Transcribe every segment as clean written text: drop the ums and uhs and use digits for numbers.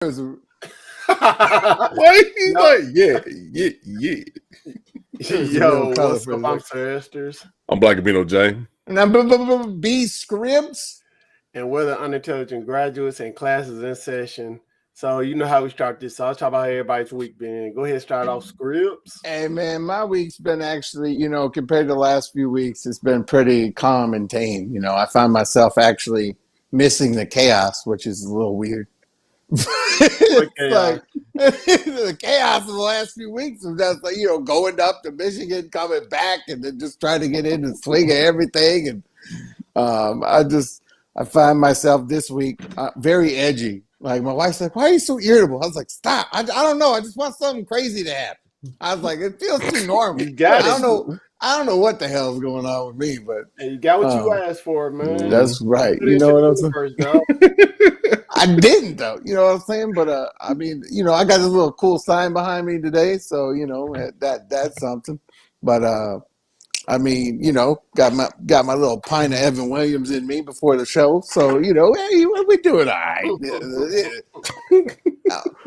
Why he's like, yeah. Yo, what's up? I'm Sir Esters. I'm Black Abino J. And I'm B Scribs. And we're the unintelligent graduates and classes in session. So you know how we start this. So I'll talk about how everybody's week been. Go ahead and start off scripts. Hey man, my week's been actually, compared to the last few weeks, it's been pretty calm and tame. I find myself actually missing the chaos, which is a little weird. Like the chaos of the last few weeks of just like, going up to Michigan, coming back, and then just trying to get in the swing of everything. And I find myself this week very edgy. Like my wife's like, "Why are you so irritable?" I was like, "Stop! I don't know. I just want something crazy to happen." I was like, "It feels too normal." You got I don't know what the hell's going on with me, but you got what you asked for, man. That's right. You know what I'm saying? I didn't though. You know what I'm saying? But I mean, I got this little cool sign behind me today, so that's something. But I mean, got my little pint of Evan Williams in me before the show, so hey, we doing all right.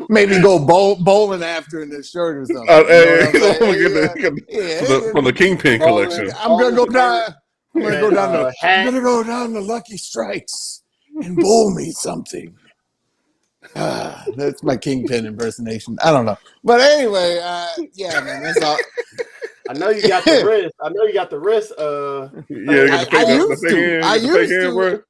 Maybe go bowling after in this shirt or something. From the Kingpin collection. I'm gonna go down. I'm gonna go down to Lucky Strikes and bowl me something. That's my Kingpin impersonation. I don't know, but anyway, yeah, man, that's all. I know you got the wrist.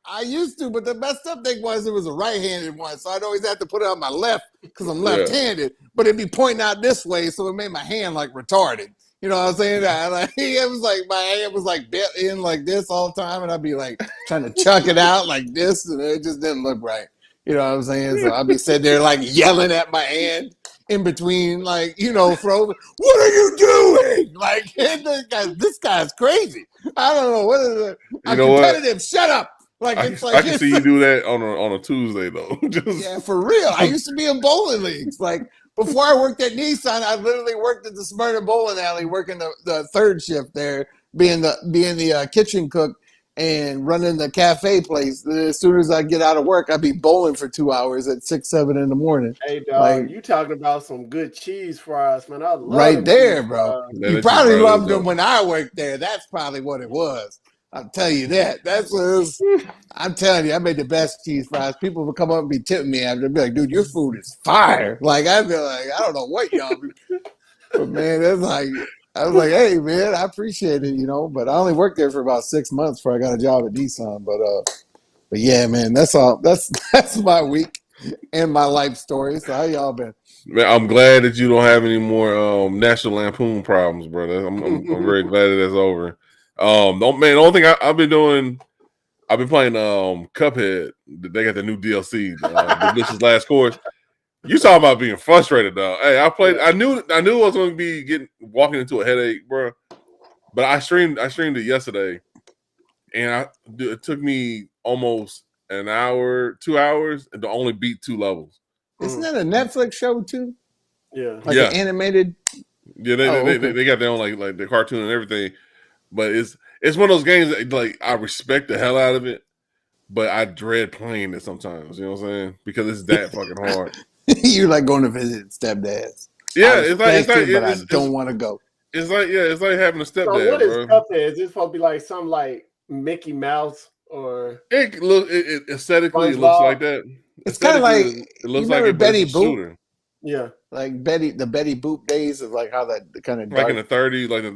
I used to, but the messed up thing was it was a right-handed one, so I'd always have to put it on my left because I'm left-handed. But it'd be pointing out this way, so it made my hand like retarded. You know what I'm saying? It was like my hand was like bent in like this all the time, and I'd be like trying to chuck it out like this, and it just didn't look right. You know what I'm saying? So I'd be sitting there like yelling at my hand in between, like, for what are you doing? Like, this guy's crazy. I don't know. What is it? I'm competitive. Shut up. Like, I can see you do that on a Tuesday though. Yeah, for real. I used to be in bowling leagues. Like before I worked at Nissan, I literally worked at the Smyrna Bowling Alley, working the third shift there, being the kitchen cook and running the cafe place. As soon as I get out of work, I'd be bowling for 2 hours at 6, 7 in the morning. Hey, dog, you talking about some good cheese fries, man. I love right there, bro. You probably loved them when I worked there. That's probably what it was. I'll tell you that. That's what it was. I'm telling you, I made the best cheese fries. People would come up and be tipping me after. They'd be like, dude, your food is fire. Like, I'd be like, I don't know what y'all be. But, man, that's like... I was like, hey, man, I appreciate it, but I only worked there for about 6 months before I got a job at Nissan. But yeah, man, that's all. That's my week and my life story. So how y'all been? Man, I'm glad that you don't have any more National Lampoon problems, brother. I'm very glad that that's over. The only thing I've been doing, I've been playing Cuphead. They got the new DLC, the Delicious Last Course. You talking about being frustrated, though. Hey, I knew I was going to be walking into a headache, bro. But I streamed it yesterday, and it took me almost an hour, 2 hours, to only beat 2 levels. Isn't that a Netflix show too? Yeah, like an animated. Yeah, they got their own like the cartoon and everything. But it's one of those games that like I respect the hell out of it, but I dread playing it sometimes. You know what I'm saying? Because it's that fucking hard. You like going to visit stepdads. Yeah, it's like I don't want to go. It's like having a stepdad. So what is bro. Cuphead? Is this supposed to be like something like Mickey Mouse or it aesthetically it looks like that. It's kind of like it looks like a Betty Boop. Yeah, like the Betty Boop days of like how that kind of like in the 30s, like the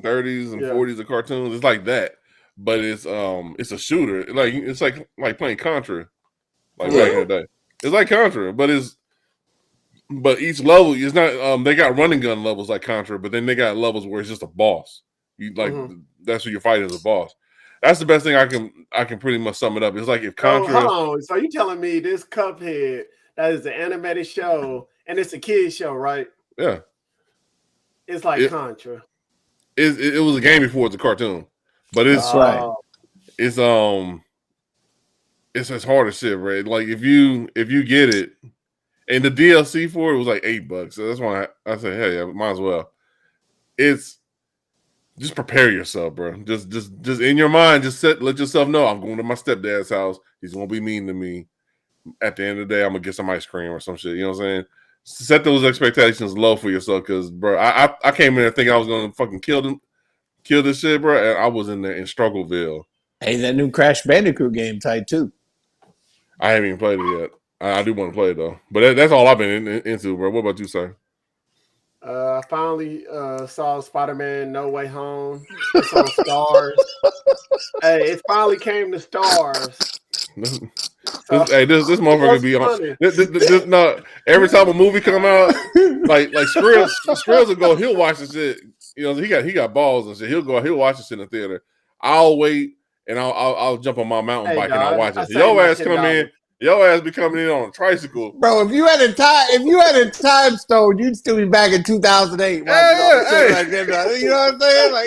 1930s and 40s of cartoons. It's like that, but it's a shooter. Like it's like playing Contra, like back in the day. It's like Contra, but each level is not. They got running gun levels like Contra, but then they got levels where it's just a boss. You like that's who you're fighting as a boss. That's the best thing I can pretty much sum it up. It's like if Contra. Hold on. So you telling me this Cuphead that is an animated show and it's a kid's show, right? Yeah. It's like Contra. It was a game before it's a cartoon, but it's right. It's as hard as shit, right? Like if you get it, and the DLC for it was like $8, so that's why I said, hey, I might as well. It's just prepare yourself, bro. Just in your mind, let yourself know I'm going to my stepdad's house. He's gonna be mean to me, at the end of the day, I'm gonna get some ice cream or some shit. You know what I'm saying? Set those expectations low for yourself, because bro, I came in there thinking I was gonna fucking kill this shit, bro, and I was in there in Struggleville. Hey, that new Crash Bandicoot game tight too. I haven't even played it yet. I do want to play it though, but that's all I've been into, bro. What about you, sir? I finally saw Spider-Man No Way Home. It's on Stars. Hey, it finally came to Stars. So, this motherfucker be on. No, every time a movie come out, like Skrills will go. He'll watch the shit. You know, he got balls and shit. He'll watch the shit in the theater. I'll wait and I'll jump on my mountain bike and I'll watch it. Your ass come in. Your ass be coming in on a tricycle, bro. If you had a time stone, you'd still be back in 2008. Hey. Like that, you know what I'm saying? Like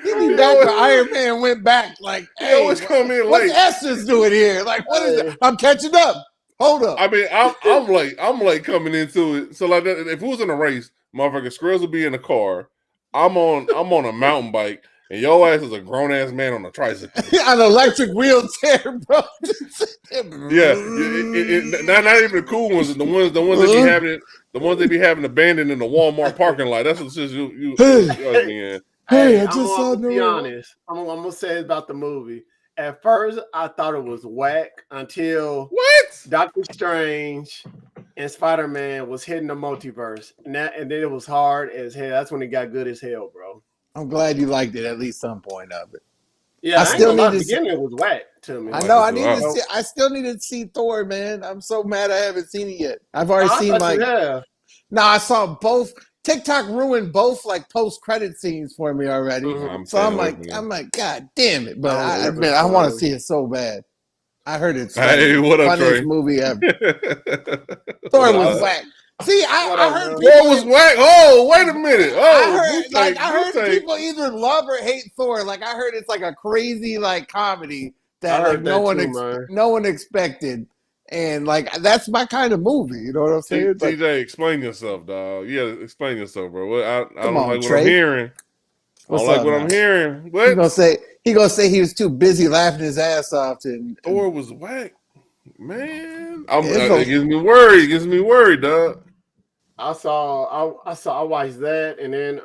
he'd be back where Iron Man went back. Like, he always come in late. What's Essence doing here? Like, what is it? I'm catching up. Hold up. I mean, I'm late coming into it. So like, if it was in a race, motherfucker, Skrills would be in a car. I'm on a mountain bike. And your ass is a grown ass man on a tricycle, an electric wheelchair, bro. Yeah, not even the cool ones. The ones they be having abandoned in the Walmart parking lot. That's what you in. Hey, I just saw to be honest. I'm gonna say about the movie. At first, I thought it was whack until Doctor Strange and Spider-Man was hitting the multiverse, and then it was hard as hell. That's when it got good as hell, bro. I'm glad you liked it at least some point of it. Yeah, I still need to. Beginning it was whack to me. I know. I still needed to see Thor, man. I'm so mad I haven't seen it yet. I've already seen No, I saw both. TikTok ruined both like post-credit scenes for me already. Mm-hmm. So I'm like, God damn it! But I want to see it so bad. I heard it's what up, funniest Trey? Movie ever. Thor was whack. See, I heard Thor was whack. Oh, wait a minute. Oh, I heard people either love or hate Thor. Like I heard it's like a crazy like comedy that like no one expected, and like that's my kind of movie. You know what I'm saying? TJ, explain yourself, dog. Yeah, explain yourself, bro. I don't like what I'm hearing. I don't like what I'm hearing. What? He gonna say he was too busy laughing his ass off. Thor was whack, man. It gives me worried. It gives me worried, dog. I watched that, and then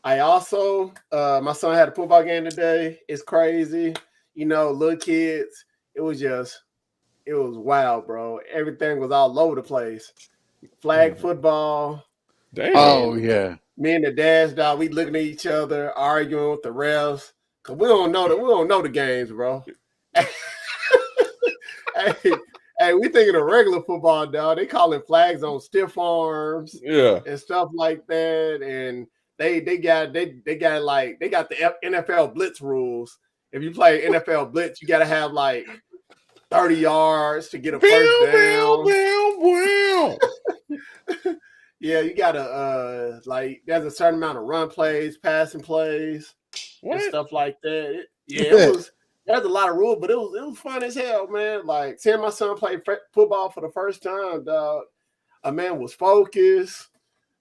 I also my son had a football game today. It's crazy, you know, little kids. It was wild, bro. Everything was all over the place. Flag football. Damn. Oh yeah. Me and the dads, dog, we looking at each other, arguing with the refs, cause we don't know the games, bro. Hey, we thinking of regular football, dog. They calling flags on stiff arms, and stuff like that. And they got the NFL blitz rules. If you play NFL blitz, you got to have like 30 yards to get a first down. Yeah, you gotta there's a certain amount of run plays, passing plays, and stuff like that. There's a lot of rules, but it was fun as hell, man. Like seeing my son play football for the first time, dog. A man was focused.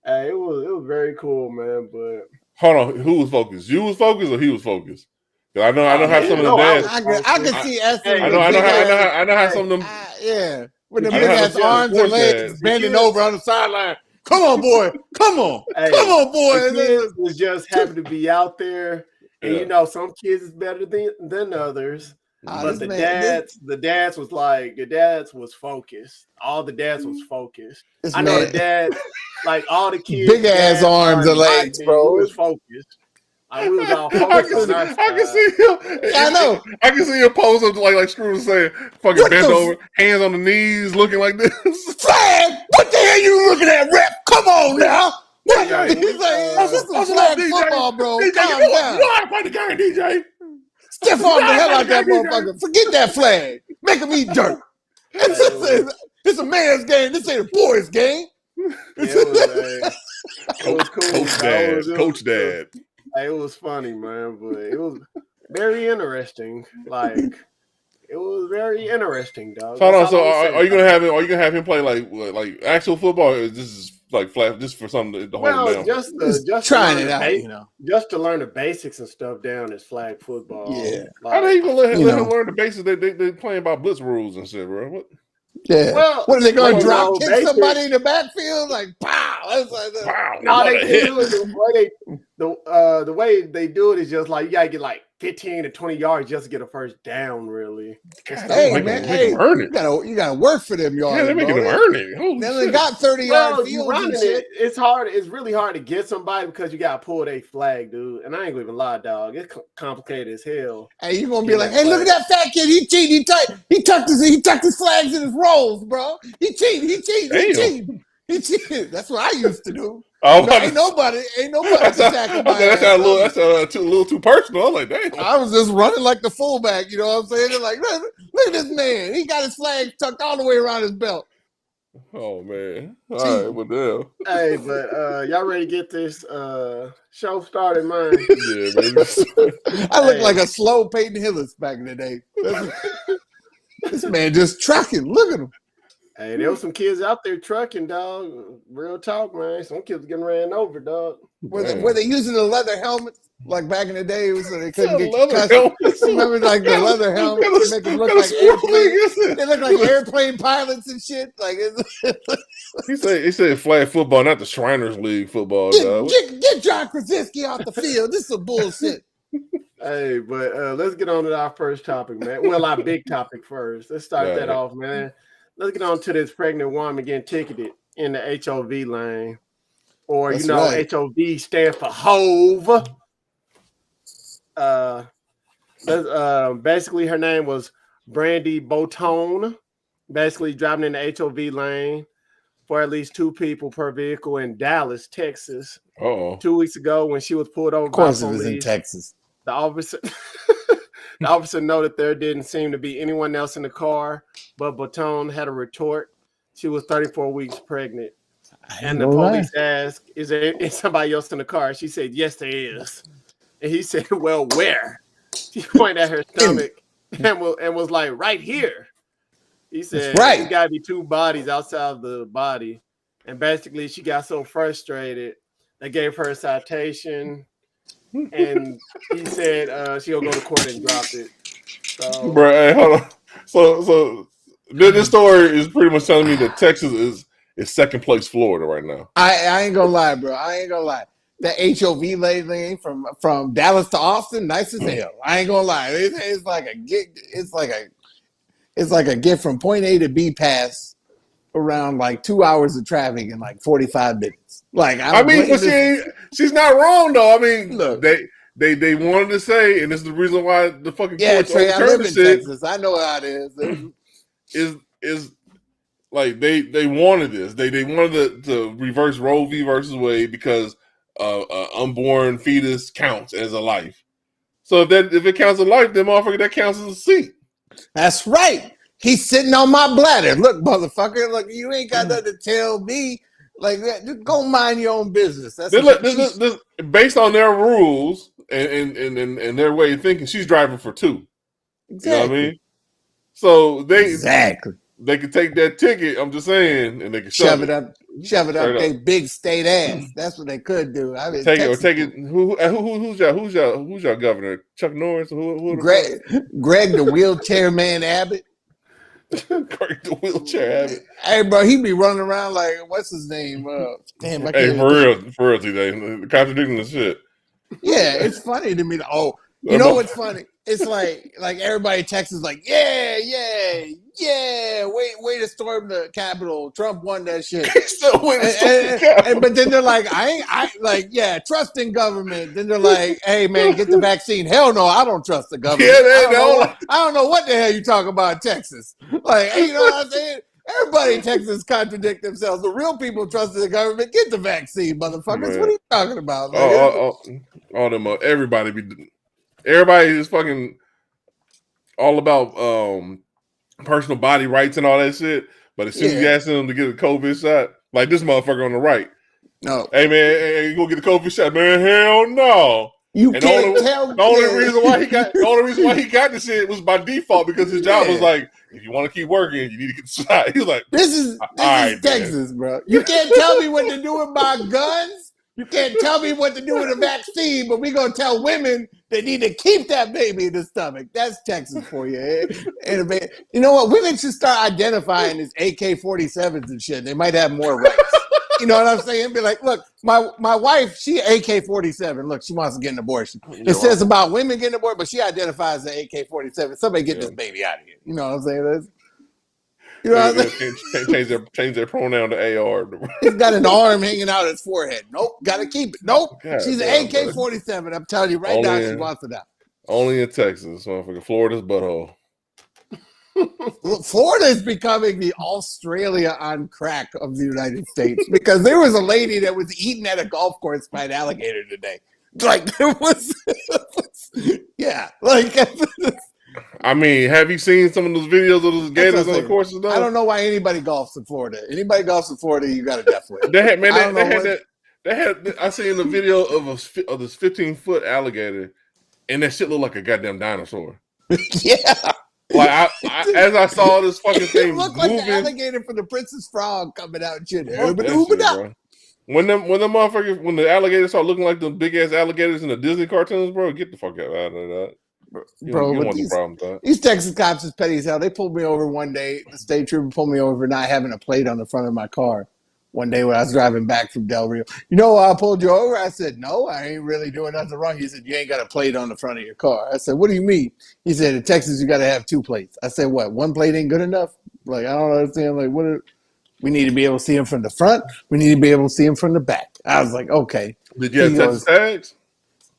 Hey, it was very cool, man. But hold on, who was focused? You was focused or he was focused? I know how some of the dads. I can see Esther. I know how some of them. Yeah, with the big ass arms and legs bending over on the sideline. Come on, boy. Come on. Come on, boy. The kids was just happy to be out there. And you know, some kids is better than others. But the dads was focused. All the dads was focused. I know the dads, like all the kids. Big ass arms and legs, bro. Was focused. We was all focused. I can see him. I know. I can see him pose up like Screw was saying, fucking bent over, hands on the knees, looking like this. Flag! What the hell you looking at, ref? Come on now. He's like, this is flag football, bro. DJ, Calm you down. know how to play the game, DJ. Stiff arm the hell out that motherfucker. Forget that flag. Make him eat dirt. It's a man's game. This ain't a boy's game. It was cool. Coach Dad. It was funny, man, but it was very interesting. Like, it was very interesting, dog. Hold on. So, are you gonna have him play like actual football? Or this is like flat just for something to hold them down? Just trying it out, just to learn the basics and stuff down is flag football. Yeah. How they even let him learn the basics? They playing by blitz rules and shit, bro. What? Yeah. Well, what are they going to drop kick basic, somebody in the backfield? Like, pow! That's like that. Wow. No, they do it the way they do it is just like you gotta get like 15 to 20 yards just to get a first down, really. God, hey, man, them earn it. You gotta work for them yards. Yeah, they're making them earn it. Holy then shit. they got 30-yard fields running and shit. it's hard. It's really hard to get somebody because you gotta pull their flag, dude. And I ain't gonna even lie, dog. It's complicated as hell. Hey, you gonna be like, hey, look at that fat kid. He cheated. He tucked his flags in his rolls, bro. He cheated. That's what I used to do. Ain't nobody attacking my ass. That's a little too personal. I'm like, damn. I was just running like the fullback, you know what I'm saying? They're like, look at this man. He got his flag tucked all the way around his belt. Oh man. All right, well damn. Hey, but y'all ready to get this show started, man? Yeah, man. I look like a slow Peyton Hillis back in the day. This man just trucking. Look at him. Hey, there was some kids out there trucking, dog. Real talk, man. Some kids getting ran over, dog. Were they using the leather helmets like back in the day so they couldn't get leather helmets? Remember like the leather helmets make them look like airplane. They look like airplane pilots and shit. Like he said flag football, not the Shriners League football. Get John Krasinski off the field. This is some bullshit. Hey, but let's get on to our first topic, man. Well, our big topic first. Let's start that off, man. Let's get on to this pregnant woman getting ticketed in the HOV lane. Or, that's right. HOV stands for Hove. Basically, her name was Brandy Botone. Basically, driving in the HOV lane for at least 2 people per vehicle in Dallas, Texas. 2 weeks ago when she was pulled over by police. Of course it was in Texas. The officer noted there didn't seem to be anyone else in the car, but Botone had a retort. She was 34 weeks pregnant. And the police asked, is there somebody else in the car? She said, yes, there is. And he said, well, where? She pointed at her stomach and was like, right here. He said, there's got to be 2 bodies outside of the body. And basically, she got so frustrated, they gave her a citation. And he said she'll go to court and drop it. So, bro, hey, hold on. So this story is pretty much telling me that Texas is second place Florida right now. I ain't gonna lie, bro. I ain't gonna lie. The HOV lane from Dallas to Austin, nice as hell. I ain't gonna lie. It's like a get. It's like a get from point A to B pass around like 2 hours of traffic in like 45 minutes. Like she's not wrong though. I mean, look, they wanted to say, and this is the reason why the fucking courts Trey, I live in Texas. I know how it is. is like they wanted this. They wanted to reverse Roe v. versus Wade because unborn fetus counts as a life. So if it counts as a life, then motherfucker that counts as a seat. That's right. He's sitting on my bladder. Look, motherfucker. Look, you ain't got nothing to tell me. Like that, just go mind your own business. That's this, based on their rules and their way of thinking. She's driving for 2. Exactly. You know what I mean? So they could take that ticket. I'm just saying, and they could shove it up their big state ass. That's what they could do. I mean, take it. Who's your governor? Chuck Norris? Greg the wheelchair man Abbott. Greg the wheelchair Abbott. Hey, bro, he be running around like what's his name? Damn, for real today, contradicting the shit. Yeah, it's funny to me. You know what's funny? It's like everybody in Texas like, yeah, way to storm the Capitol. Trump won that shit. But then they're like, trust in government. Then they're like, hey man, get the vaccine. Hell no, I don't trust the government. I don't know what the hell you talking about in Texas. Like, you know what I'm saying? Everybody in Texas contradict themselves. The real people trust the government. Get the vaccine, motherfuckers. Man. What are you talking about? All them everybody is fucking all about personal body rights and all that shit. But as soon as you ask them to get a COVID shot, like this motherfucker on the right. No. Hey man, you go get a COVID shot, man. Hell no. You And can't tell. The only reason why he got the shit was by default because his job was like, if you want to keep working, you need to get the shot. He's like, this is Texas, bro. You can't tell me what to do with my guns. You can't tell me what to do with a vaccine, but we're gonna tell women they need to keep that baby in the stomach. That's Texas for you. And you know what? Women should start identifying as AK-47s and shit. They might have more rights. You know what I'm saying? Be like, look, my wife, she AK-47. Look, she wants to get an abortion. It says about women getting aborted, but she identifies as AK-47. Somebody get this baby out of here. You know what I'm saying? You know what I'm saying? Change their pronoun to AR. He's got an arm hanging out his forehead. Nope, gotta keep it. Nope, she's an AK-47. I'm telling you right now, she wants it out. Only in Texas, motherfucker. Florida's butthole. Florida is becoming the Australia on crack of the United States because there was a lady that was eaten at a golf course by an alligator today. Like there was, yeah. Like I mean, have you seen some of those videos of those gators on the courses? Though? I don't know why anybody golfs in Florida. Anybody golfs in Florida, you got to definitely. They had. I seen the video of this 15-foot alligator, and that shit looked like a goddamn dinosaur. Yeah. Like as I saw this fucking thing, it looked moving, like the alligator from the Princess Frog coming out. Shit. When the alligators start looking like the big ass alligators in the Disney cartoons, bro, get the fuck out of that. You don't want the problem with that. These Texas cops is petty as hell. They pulled me over one day. The state trooper pulled me over for not having a plate on the front of my car. One day when I was driving back from Del Rio. You know why I pulled you over? I said, no, I ain't really doing nothing wrong. He said, you ain't got a plate on the front of your car. I said, what do you mean? He said, in Texas, you got to have 2 plates. I said, what, 1 plate ain't good enough? Like, I don't understand. Like, we need to be able to see him from the front. We need to be able to see him from the back. I was like, okay. Did you have Texas tags?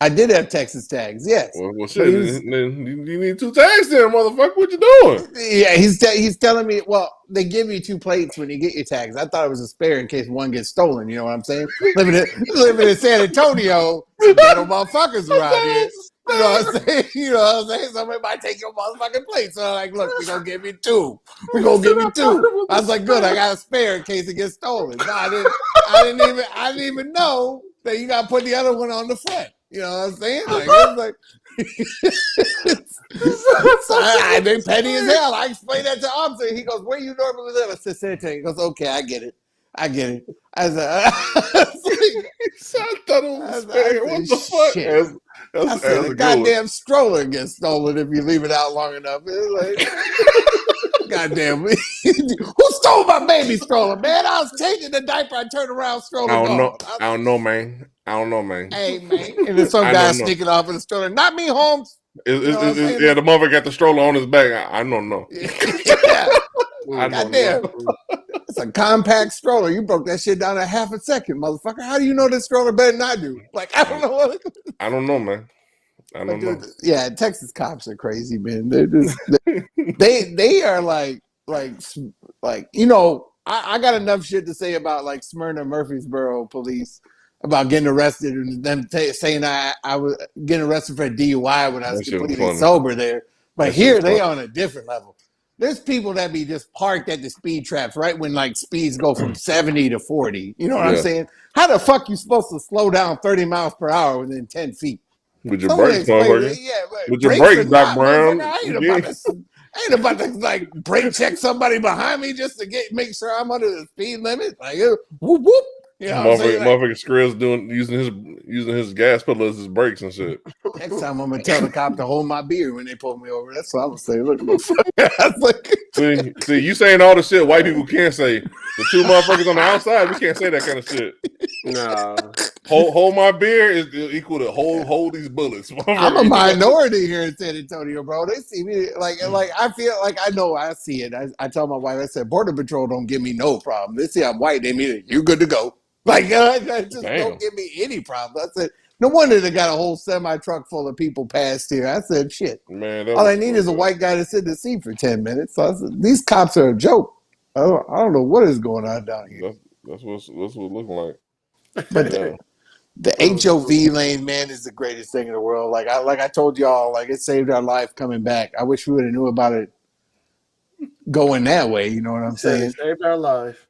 I did have Texas tags, yes. Well shit, you need 2 tags there, motherfucker. What you doing? Yeah, he's telling me, well, they give you 2 plates when you get your tags. I thought it was a spare in case one gets stolen. You know what I'm saying? Living in San Antonio, ghetto motherfuckers around here. You know what I'm saying? You know what I'm saying? Somebody might take your motherfucking plate. So I'm like, look, we're going to give you 2. We're going to give you 2. I was like, good, I got a spare in case it gets stolen. No, I didn't even know that you got to put the other one on the front. You know what I'm saying? Like, they petty as hell. I explained that to officer. He goes, where you normally live? I said, San Antonio. He goes, okay, I get it. I said, I thought it was fair. What the fuck? I said, a goddamn stroller gets stolen if you leave it out long enough. It's like, goddamn. Who stole my baby stroller, man? I was changing the diaper. I turned around, stroller gone. I don't know, man. Hey, man. And then some guy sneaking off in the stroller. Not me, Holmes. The motherfucker got the stroller on his back. I don't know. Yeah. Goddamn. It's a compact stroller. You broke that shit down in half a second, motherfucker. How do you know this stroller better than I do? Like, I don't know. I don't know, man. I don't know. Yeah, Texas cops are crazy, man. They're just they are like you know. I got enough shit to say about like Smyrna Murfreesboro police about getting arrested and them saying I was getting arrested for a DUI when I was completely sober there. But here they on a different level. There's people that be just parked at the speed traps right when like speeds go from 70 to 40. You know what I'm saying? How the fuck you supposed to slow down 30 miles per hour within 10 feet? With your brakes, motherfucker. With your brakes, Doc Brown. I ain't about to like brake check somebody behind me just to make sure I'm under the speed limit. Like whoop whoop. You know motherfucker Skrill's using his gas pedal as his brakes and shit. Next time I'm gonna tell the cop to hold my beer when they pull me over. That's what I'm gonna say. Look, see, you saying all the shit white people can't say. The 2 motherfuckers on the outside, we can't say that kind of shit. No. Hold my beer is equal to hold these bullets. I'm a minority here in San Antonio, bro. They see me like I feel like I know I see it. I tell my wife, I said, Border Patrol don't give me no problem. They see I'm white, they mean it. You good to go. Like, just don't give me any problem. I said, no wonder they got a whole semi-truck full of people past here. I said, shit. Man, all I need is a white guy to sit in the seat for 10 minutes. So I said, these cops are a joke. I don't know what is going on down here. That's what's looking like. But the HOV lane, man, is the greatest thing in the world. Like I told y'all, like it saved our life coming back. I wish we would have knew about it going that way. You know what I'm saying? It saved our life.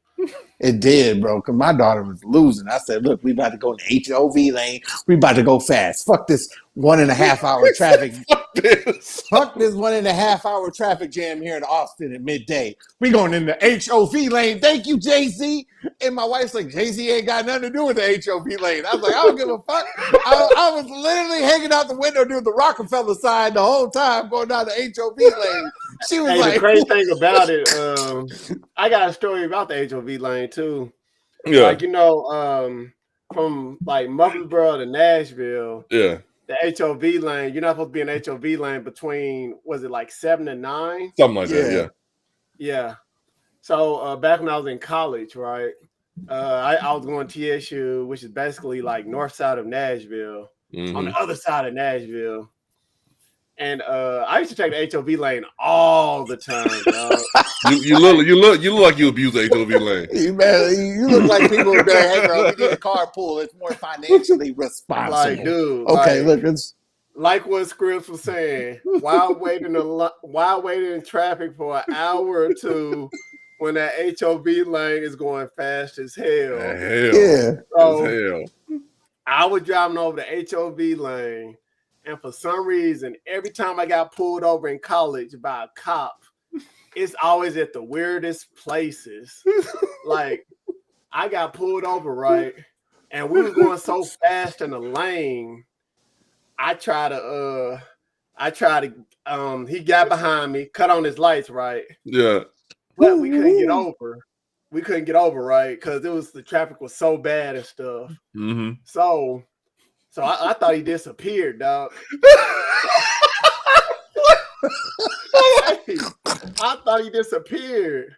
It did, bro, because my daughter was losing. I said, look, we about to go in the HOV lane. We about to go fast. Fuck this 1.5 hour traffic. Fuck this. Fuck this 1.5 hour traffic jam here in Austin at midday. We going in the HOV lane. Thank you, Jay-Z. And my wife's like, Jay-Z ain't got nothing to do with the HOV lane. I was like, I don't give a fuck. I was literally hanging out the window doing the Rockefeller side the whole time going down the HOV lane. She was like, the crazy thing about it, I got a story about the HOV lane too. Yeah. Like, you know, from like Murfreesboro to Nashville, Yeah. the HOV lane, you're not supposed to be in the HOV lane between, was it like 7 and 9? Something like that, yeah. Yeah. So back when I was in college, right? I was going to TSU, which is basically like north side of Nashville, on the other side of Nashville. And I used to take the HOV lane all the time, dog. You look like you abuse the HOV lane. You look like people would be like, hey, bro, we need a carpool. It's more financially responsible. Like, dude. Okay, like, look, it's like what Scripps was saying. While waiting in traffic for an hour or two, when that HOV lane is going fast as hell. yeah. So I was driving over the HOV lane. And for some reason, every time I got pulled over in college by a cop, it's always at the weirdest places. Like, I got pulled over, right? And we were going so fast in the lane. He got behind me, cut on his lights, right? Yeah. But we couldn't get over. We couldn't get over, right? Because the traffic was so bad and stuff. Mm-hmm. So I thought he disappeared, dog. I thought he disappeared.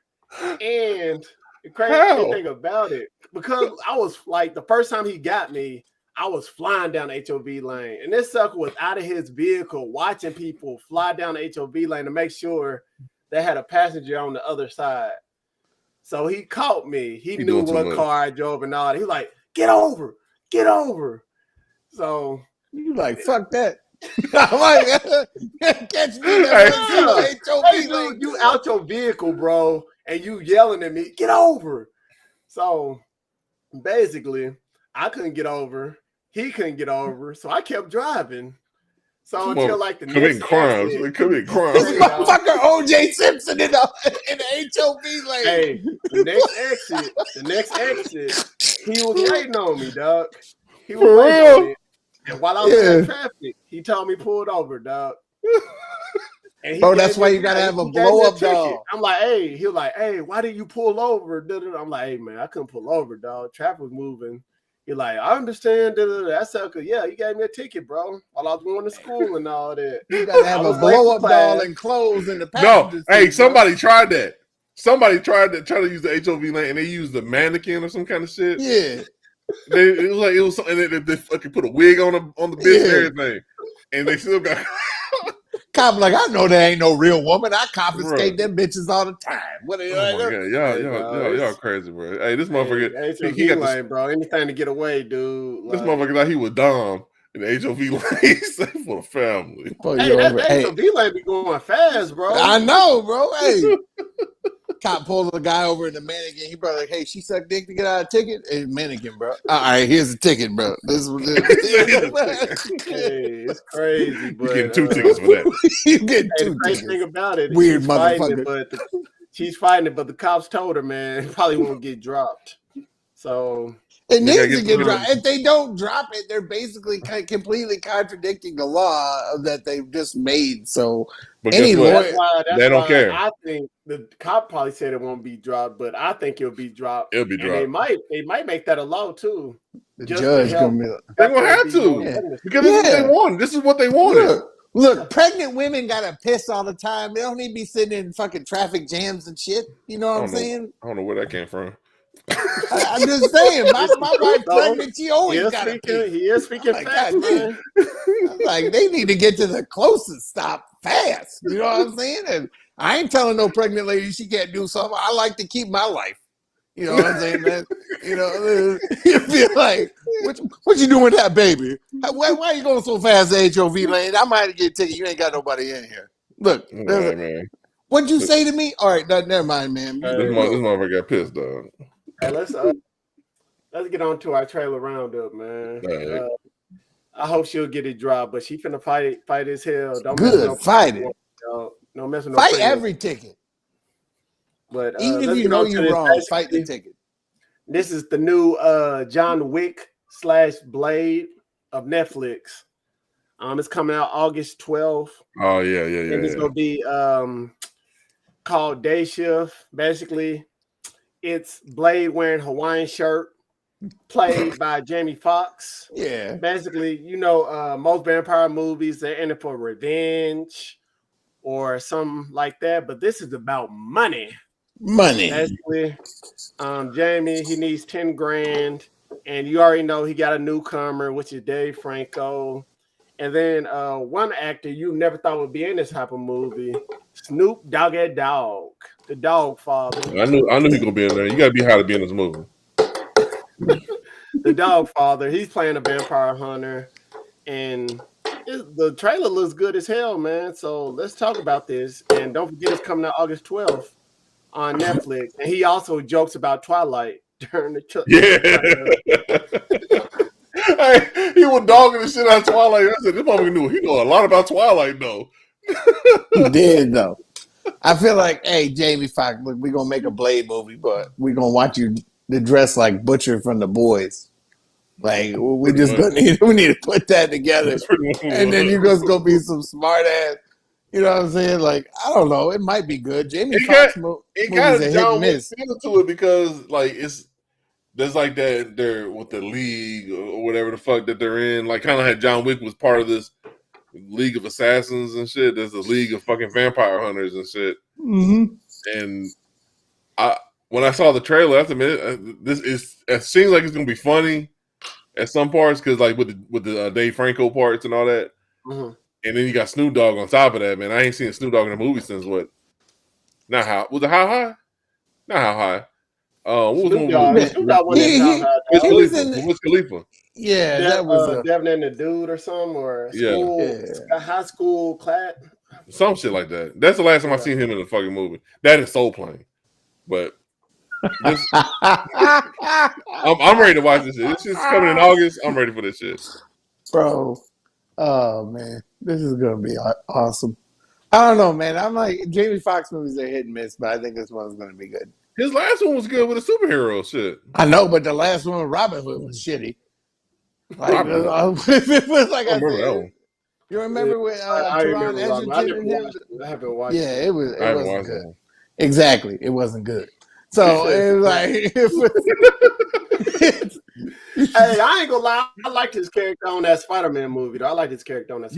And the crazy thing about it, because I was like, the first time he got me, I was flying down the HOV lane. And this sucker was out of his vehicle watching people fly down the HOV lane to make sure they had a passenger on the other side. So he caught me. He knew what car I drove and all that. He was like, get over. So you like, fuck that. I'm like, catch me in that HOV lane. You out your vehicle, bro, and you yelling at me, get over. So basically, I couldn't get over. He couldn't get over. So I kept driving. So until like the committing crimes. They commit crimes. This motherfucker OJ Simpson in the HOV lane. Hey, the next exit, he was waiting on me, dog. He was waiting on me. And while I was in traffic, he told me pulled over, dog. And that's why you gotta have a blow up dog. I'm like, hey, he was like, hey, why did you pull over? I'm like, hey man, I couldn't pull over, dog. Traffic was moving. He's like, I understand. That sucker, yeah, you gave me a ticket, bro, while I was going to school and all that. You gotta have a blow up doll and clothes in the passenger seat. Hey, somebody tried that. Somebody tried to use the HOV lane and they used the mannequin or some kind of shit. Yeah. It was something they fucking put a wig on the bitch and everything, and they still got. Cop like, I know there ain't no real woman. I confiscate them bitches all the time. What are you? Oh my God, y'all crazy, bro. Hey, this motherfucker, he got lane, bro. Anything to get away, dude. This motherfucker like he was Dom in the HOV lane for the family. Hey, that HOV lane be going fast, bro. I know, bro. Hey. Cop pulled the guy over in the mannequin. He probably like, hey, she sucked dick to get out of ticket. Hey, mannequin, bro. All right, here's the ticket, bro. This is hey, it's crazy, but you get 2 tickets for that. You get 2 the crazy thing about it, weird motherfucker. She's fighting it, but the cops told her, man, it probably won't get dropped. So it needs to get dropped. If they don't drop it, they're basically completely contradicting the law that they've just made. So any lawyer, they don't care. I think the cop probably said it won't be dropped, but I think it'll be dropped. It'll be dropped. And they might make that a law too. The judge gonna be. They're gonna have to because this is what they want. This is what they wanted. Look, pregnant women gotta piss all the time. They don't need to be sitting in fucking traffic jams and shit. You know what I'm saying? I don't know where that came from. I'm just saying, my wife pregnant, she always got to pee. He is speaking fast, man. Like, they need to get to the closest stop fast. You know what I'm saying? And I ain't telling no pregnant lady she can't do something. I like to keep my life. You know what I'm saying, man? You know, you feel like, what you doing with that baby? Why are you going so fast at HOV lane? I might get a ticket. You ain't got nobody in here. Look, man. What'd you say to me? All right, never mind, man. This motherfucker got pissed, dog. Hey, let's get on to our trailer roundup, man. Right. I hope she'll get it dropped, but she finna fight as hell. Don't mess with Good, no fight it. no mess with no Fight pretty every ticket. But Even if let's you get know on to you're this. wrong, fight the ticket. This is the new John Wick / Blade of Netflix. It's coming out August 12th. Oh yeah. And it's gonna be called Day Shift. Basically, it's Blade wearing Hawaiian shirt, played by Jamie Foxx. Yeah. Basically, most vampire movies, they're in it for revenge or something like that. But this is about money. Basically, Jamie, he needs 10 grand. And you already know he got a newcomer, which is Dave Franco. And then one actor you never thought would be in this type of movie, Snoop Dogg, the dog father. I knew he gonna be in there. You gotta be high to be in this movie. The dog father, he's playing a vampire hunter, and the trailer looks good as hell, man. So let's talk about this. And don't forget, it's coming out August 12th on Netflix. And he also jokes about Twilight during the Hey, he was dogging the shit out of Twilight. I said, this motherfucker he know a lot about Twilight, though. He did, though. I feel like, hey, Jamie Foxx, look, we're going to make a Blade movie, but we're going to want you to dress like Butcher from The Boys. Like, we need to put that together. And then you're just going to be some smart ass, you know what I'm saying? Like, I don't know. It might be good. Jamie Foxx movies are hit and miss. To it because, like, there's like that they're with the league or whatever the fuck that they're in. Like, kind of like John Wick was part of this League of Assassins and shit. There's a League of fucking Vampire Hunters and shit. Mm-hmm. And when I saw the trailer, after a minute, it seems like it's gonna be funny at some parts because like with the Dave Franco parts and all that. Mm-hmm. And then you got Snoop Dogg on top of that, man. I ain't seen Snoop Dogg in a movie since what? Not how was it? How high? Not how high. What was Snoop Dogg Wiz Khalifa. Yeah, that was Devin and the Dude or something, or a high school class. Some shit like that. That's the last time I seen him in a fucking movie. That is Soul Plane. But this, I'm ready to watch this shit. This shit's coming in August. I'm ready for this shit. Bro. Oh, man. This is going to be awesome. I don't know, man. I'm like, Jamie Foxx movies are hit and miss, but I think this one's going to be good. His last one was good with a superhero shit. I know, but the last one with Robin Hood was shitty. Like, it was like I remember that one. You remember with Teron Edgerton? I haven't watched it. Yeah, it wasn't good. Exactly. It wasn't good. So it was like hey, I ain't gonna lie. I liked his character on that Spider-Man movie, though. I liked his character on that.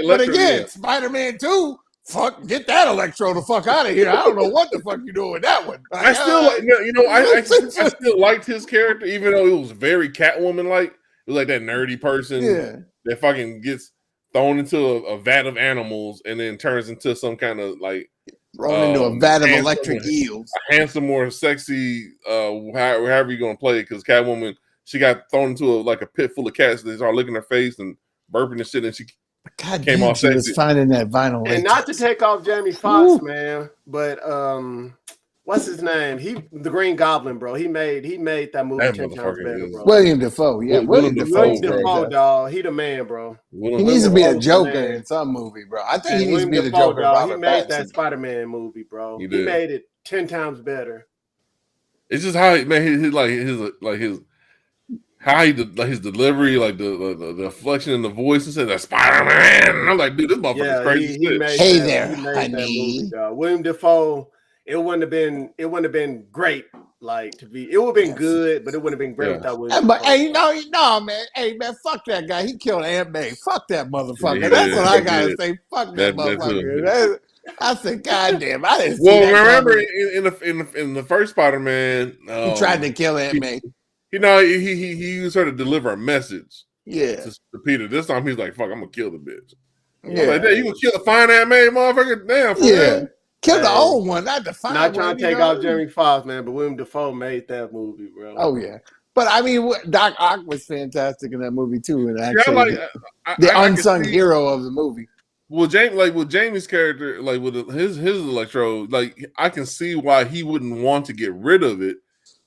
But again, Spider-Man 2, fuck, get that Electro the fuck out of here. I don't know what the fuck you doing with that one. Like, I still liked his character, even though it was very Catwoman-like. It was like that nerdy person that fucking gets thrown into a vat of animals and then turns into some kind of like thrown into a vat of electric eels. A handsome or sexy, however you're gonna play it, because Catwoman, she got thrown into a pit full of cats. They started licking her face and burping and shit, and she came off sexy. Was finding that vinyl. And not to take off Jamie Foxx, man, but what's his name? The Green Goblin, bro. He made that movie 10 times better, bro. William Dafoe, yeah. William Dafoe, dog. He the man, bro. He needs to be a Joker in some movie, bro. I think he needs to be the Joker. He made that Spider-Man movie, bro. He made it 10 times better. It's just how his delivery, like the inflection in the voice, and said that Spider-Man. And I'm like, dude, this motherfucker's crazy. Hey there, honey. William Dafoe. It wouldn't have been great. Like to be, it would have been good, but it wouldn't have been great without William. But hey, no, man. Hey, man, fuck that guy. He killed Aunt May. Fuck that motherfucker. That's what I gotta say. Fuck that motherfucker. I said, God damn, I didn't. Remember in the first Spider-Man, he tried to kill Aunt May. He used her to deliver a message. Yeah. To Peter. This time he's like, "Fuck, I'm gonna kill the bitch." Yeah. Like, you gonna kill the fine Aunt May, motherfucker? Damn. Yeah. Kill the old one, not the fine one. Not trying to take off Jamie Foxx, man, but William Dafoe made that movie, bro. Oh yeah, but I mean, Doc Ock was fantastic in that movie too, and actually the unsung hero of the movie. Well, with Jamie's character, like with his Electro, like I can see why he wouldn't want to get rid of it,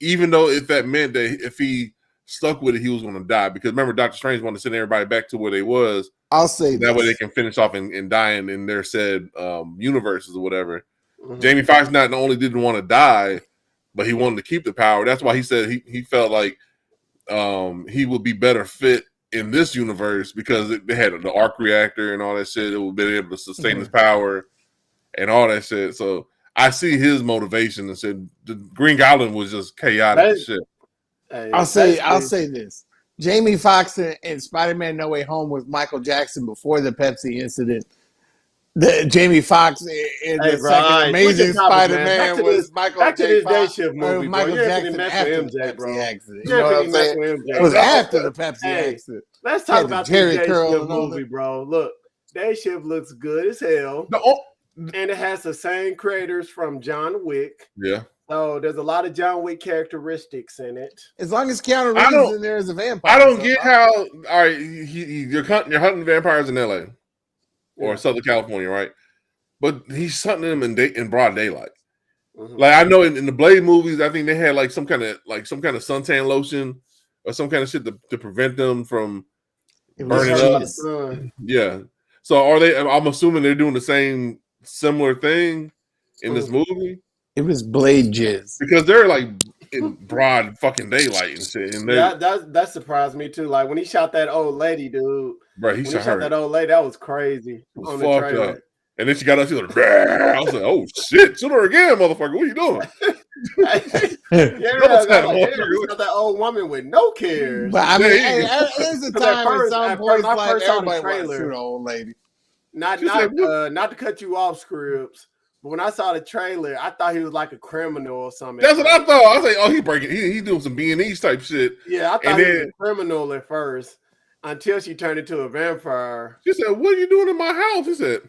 even though if that meant that if he stuck with it, he was going to die. Because remember, Doctor Strange wanted to send everybody back to where they was. I'll say that this. way they can finish off and dying in their said universes or whatever. Jamie Foxx not only didn't want to die, but he wanted to keep the power. That's why he said he felt like he would be better fit in this universe because they had the arc reactor and all that shit. It would be able to sustain his power and all that shit. So I see his motivation and said the Green Goblin was just chaotic and shit. I'll say this. Jamie Foxx in Spider-Man No Way Home was Michael Jackson before the Pepsi incident. Jamie Foxx in the second Amazing Spider-Man was Michael Jackson movie, Michael Jackson after the Pepsi accident. You know what I'm saying? It was after the Pepsi accident. Let's talk about the Day Shift movie, bro. Look, Day Shift looks good as hell. And it has the same creators from John Wick. Yeah. So there's a lot of John Wick characteristics in it. As long as Keanu Reeves in there as a vampire. I don't get how. All right, you're hunting vampires in L.A. or Southern California, right? But he's hunting them in broad daylight. Like I know in the Blade movies, I think they had like some kind of suntan lotion or some kind of shit to prevent them from burning up. Yeah. So are they? I'm assuming they're doing the same similar thing in this movie. It was Blade jizz because they're like in broad fucking daylight and shit. And that surprised me too. Like when he shot that old lady, dude. Right, he shot that old lady. That was crazy. On the trailer. Up. And then she got up. She was like, I was like, "Oh shit, shoot her again, motherfucker! What are you doing?" That old woman with no cares. But I mean, there's a time at some point like everybody wants to shoot an old lady. Not to cut you off, Scribs. But when I saw the trailer, I thought he was like a criminal or something. That's what I thought. I was like, "Oh, he doing some B&E type shit." Yeah, I thought he was a criminal at first until she turned into a vampire. She said, "What are you doing in my house?" He said,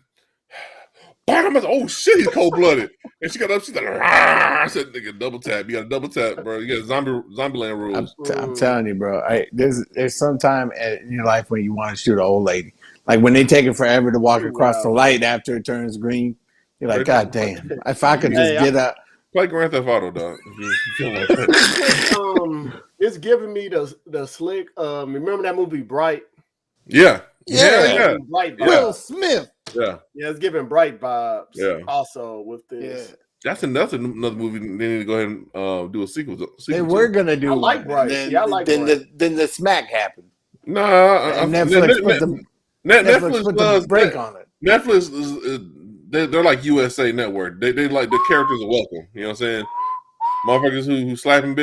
"Oh shit, he's cold blooded." And she got up. She's like, I said, "Nigga, double tap. You got to double tap, bro. You got Zombieland rules." I'm telling you, bro. There's some time in your life when you want to shoot an old lady, like when they take it forever to walk across the light after it turns green. You're like, God damn! If I could just get up, play Grand Theft Auto, dog. It's giving me the slick. Remember that movie Bright? Yeah. Bright Will Smith. Yeah, it's giving Bright vibes. Yeah. Also with this. Yeah. That's another movie. They need to go ahead and do a sequel. They were gonna do. I like Bright. I like Bright. Then the smack happened. Nah, Netflix put the break on it. Netflix is. They're like USA Network. They like the characters are welcome. You know what I'm saying? Motherfuckers who slapping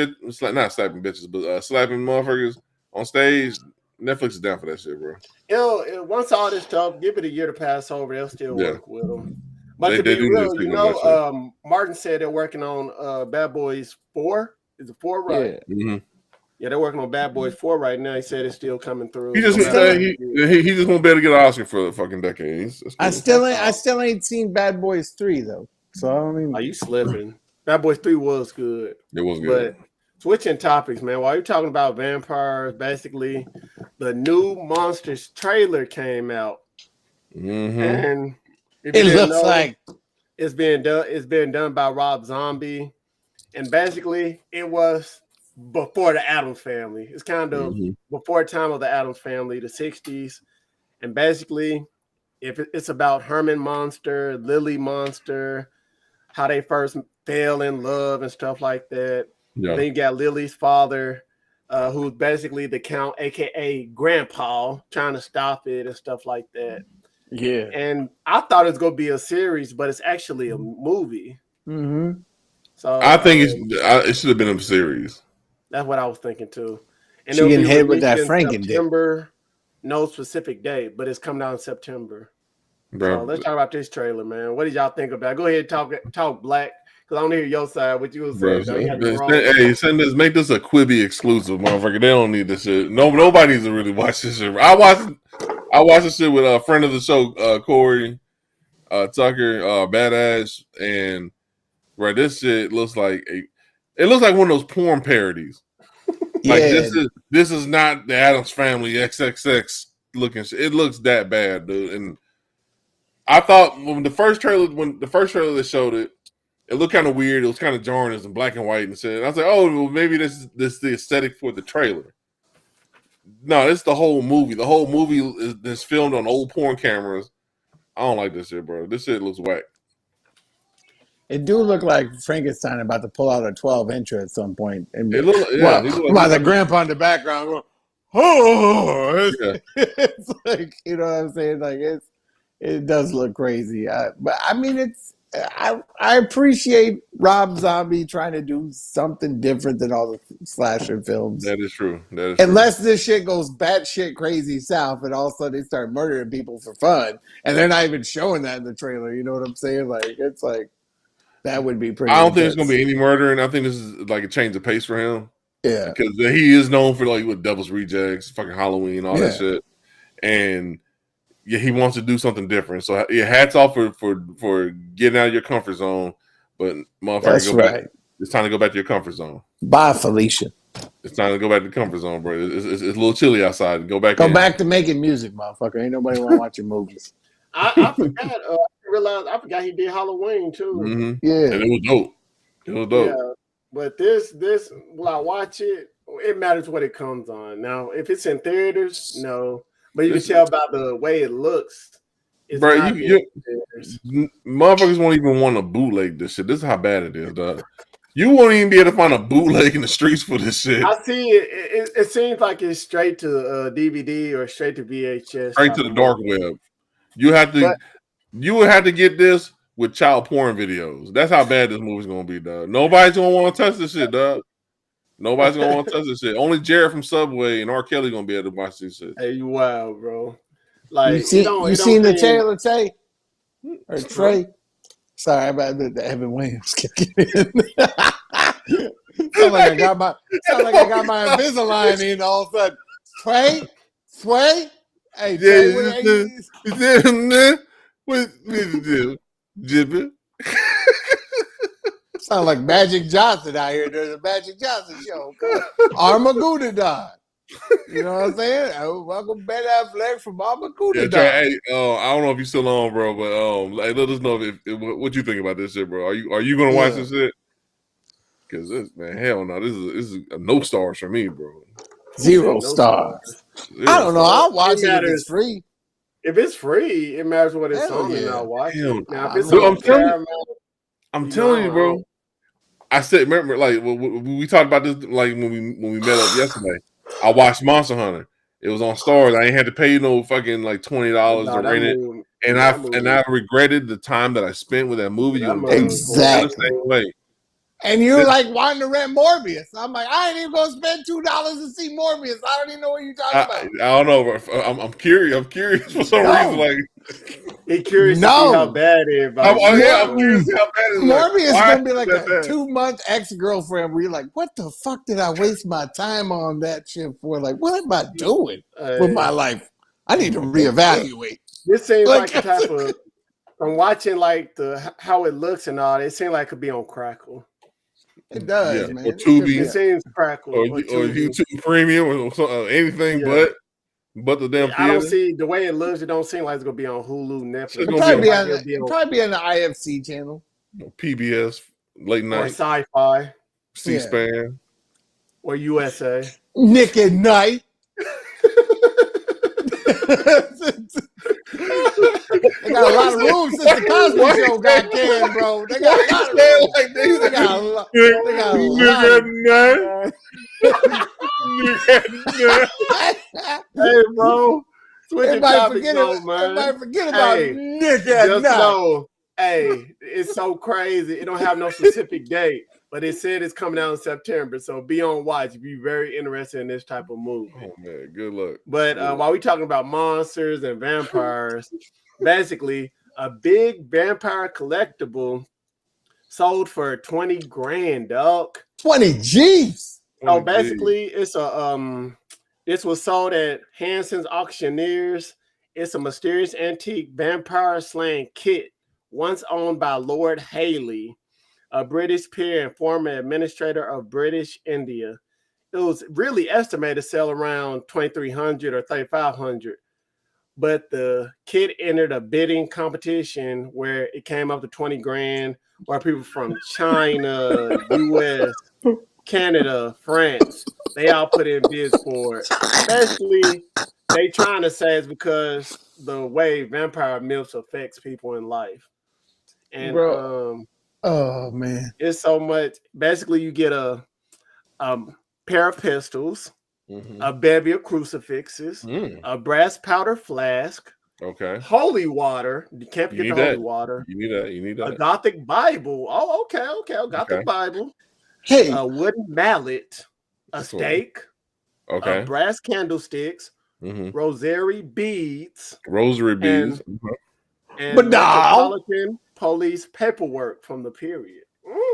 not slapping bitches, but slapping motherfuckers on stage. Netflix is down for that shit, bro. Once all this stuff, give it a year to pass over. They'll still work with them. But to be real, Martin said they're working on Bad Boys 4. Is it 4 right? Yeah. Mm-hmm. Yeah, they're working on Bad Boys 4 right now. He said it's still coming through. He just won't be able to get an Oscar for the fucking decade. Cool. I still ain't seen Bad Boys 3 though. So I don't even. Are you slipping? Bad Boys 3 was good. It was good. But switching topics, man. While you're talking about vampires, basically the new Monsters trailer came out. Mm-hmm. And it looks like it's being done by Rob Zombie. And basically it was before the Addams Family. It's kind of before time of the Addams Family, the 60s. And basically, it's about Herman Monster, Lily Monster, how they first fell in love and stuff like that. Yeah. Then you got Lily's father, who's basically the Count, a.k.a. Grandpa, trying to stop it and stuff like that. Yeah. And I thought it was going to be a series, but it's actually a movie. Mm-hmm. So I think it should have been a series. That's what I was thinking too. And she getting hit with that Franken September, no specific date, but it's coming out in September. Bro. So let's talk about this trailer, man. What did y'all think about it? Go ahead and talk Black, because I want to hear your side. What you was saying. Send this, make this a Quibi exclusive, motherfucker. They don't need this shit. Nobody needs to really watch this shit. I watched this shit with a friend of the show, Corey Tucker, Badass, and bro, this shit looks like it looks like one of those porn parodies. Like this is not the Addams Family XXX looking shit. It looks that bad, dude. And I thought when the first trailer that showed it, It looked kind of weird. It was kind of jarring. It was in black and white and shit. And I was like, oh, well, maybe this is the aesthetic for the trailer. No, it's the whole movie. The whole movie is filmed on old porn cameras. I don't like this shit, bro. This shit looks whack. It do look like Frankenstein about to pull out a 12-incher at some point. And It look, yeah, while the grandpa in the background going, oh, it's like, you know what I'm saying? Like it does look crazy. But I mean, I appreciate Rob Zombie trying to do something different than all the slasher films. That is true. Unless this shit goes batshit crazy south and all of a sudden they start murdering people for fun, and they're not even showing that in the trailer. You know what I'm saying? Like it's like that would be pretty. I don't think it's gonna be any murdering. I think this is like a change of pace for him. Yeah, because he is known for like with Devil's Rejects, fucking Halloween, all that shit, and yeah, he wants to do something different. So yeah, hats off for getting out of your comfort zone, but motherfucker, back. It's time to go back to your comfort zone. Bye, Felicia. It's time to go back to the comfort zone, bro. It's a little chilly outside. Go back to making music, motherfucker. Ain't nobody want to watch your movies. I forgot. I forgot he did Halloween too. Mm-hmm. Yeah, and it was dope. Yeah, but this will I watch it? It matters what it comes on. Now, if it's in theaters, no. But you can tell about the way it looks. Bro, motherfuckers won't even want to bootleg this shit. This is how bad it is, dog. You won't even be able to find a bootleg in the streets for this shit. I see it. It seems like it's straight to DVD or straight to VHS. Straight to the dark web. You would have to get this with child porn videos. That's how bad this movie's gonna be, dog. Nobody's gonna want to touch this shit, dog. Nobody's gonna want to touch this shit. Only Jared from Subway and R. Kelly gonna be able to watch this shit. Hey, you wild, bro. Like you seen the trailer, Tay? Or Trey? Sorry, about the Evan Williams kicking in. sound like I got my Invisalign in all of a sudden. Sway? Hey, Trey, what did you do? Jibber? Sound like Magic Johnson out here. There's a Magic Johnson show. Armageddon. You know what I'm saying? Welcome Ben Affleck from Armageddon. Hey, I don't know if you're still on, bro, but let us know if what you think about this shit, bro. Are you gonna watch this shit? Because this, man, hell no, this is a no stars for me, bro. 0 stars. I don't know. I'll watch it if it's free. If it's free, it matters what it's on, and I'll watch it. Now, if it's I'm telling you, bro. I said, remember, like we talked about this, like when we met up yesterday. I watched Monster Hunter. It was on Stars. I ain't had to pay no fucking like $20 to rent it, and I regretted the time that I spent with that movie. Exactly. And you're like wanting to rent Morbius. I'm like, I ain't even gonna spend $2 to see Morbius. I don't even know what you're talking about. I don't know. I'm curious. I'm curious for some reason. Like, he's curious to see how bad it is. I'm curious how bad it is. Morbius is gonna be like a 2-month ex-girlfriend where you're like, what the fuck did I waste my time on that shit for? Like, what am I doing with my life? I need to reevaluate. This seems like the type of from watching like how it looks and all. It seems like it could be on Crackle. It does, man. Or Tubi. It seems Crackle. Or YouTube Premium or anything but the damn theater. I don't see the way it looks. It don't seem like it's gonna be on Hulu, Netflix. It'll probably be on the IFC channel, PBS late night, or Sci-Fi, C-SPAN, or USA. Nick at Night. They got a lot of rooms since the Cosby Show got canned, bro. They got a lot of rooms. They got a lot. Hey, bro. Everybody forget about Nick at Night. Hey, it's so crazy. It don't have no specific date, but it said it's coming out in September. So be on watch. Be very interested in this type of movie. Oh man, good luck. But while we talking about monsters and vampires, basically a big vampire collectible sold for 20 grand, dog. 20 G's. So basically, it's a this was sold at Hanson's Auctioneers. It's a mysterious antique vampire slaying kit, once owned by Lord Haley, a British peer and former administrator of British India. It was really estimated to sell around 2,300 or 3,500. but the kid entered a bidding competition where it came up to 20 grand, where people from China, US, Canada, France, they all put in bids for it. Basically, they trying to say it's because the way vampire myths affects people in life. And Bro. Oh man. It's so much. Basically, you get a pair of pistols, a bevy of crucifixes, a brass powder flask, holy water. You can't forget the holy water. You need that. A Gothic Bible. Oh, okay. A Gothic Bible. Hey, a wooden mallet, a stake, brass candlesticks, rosary beads, and Metropolitan Police paperwork from the period.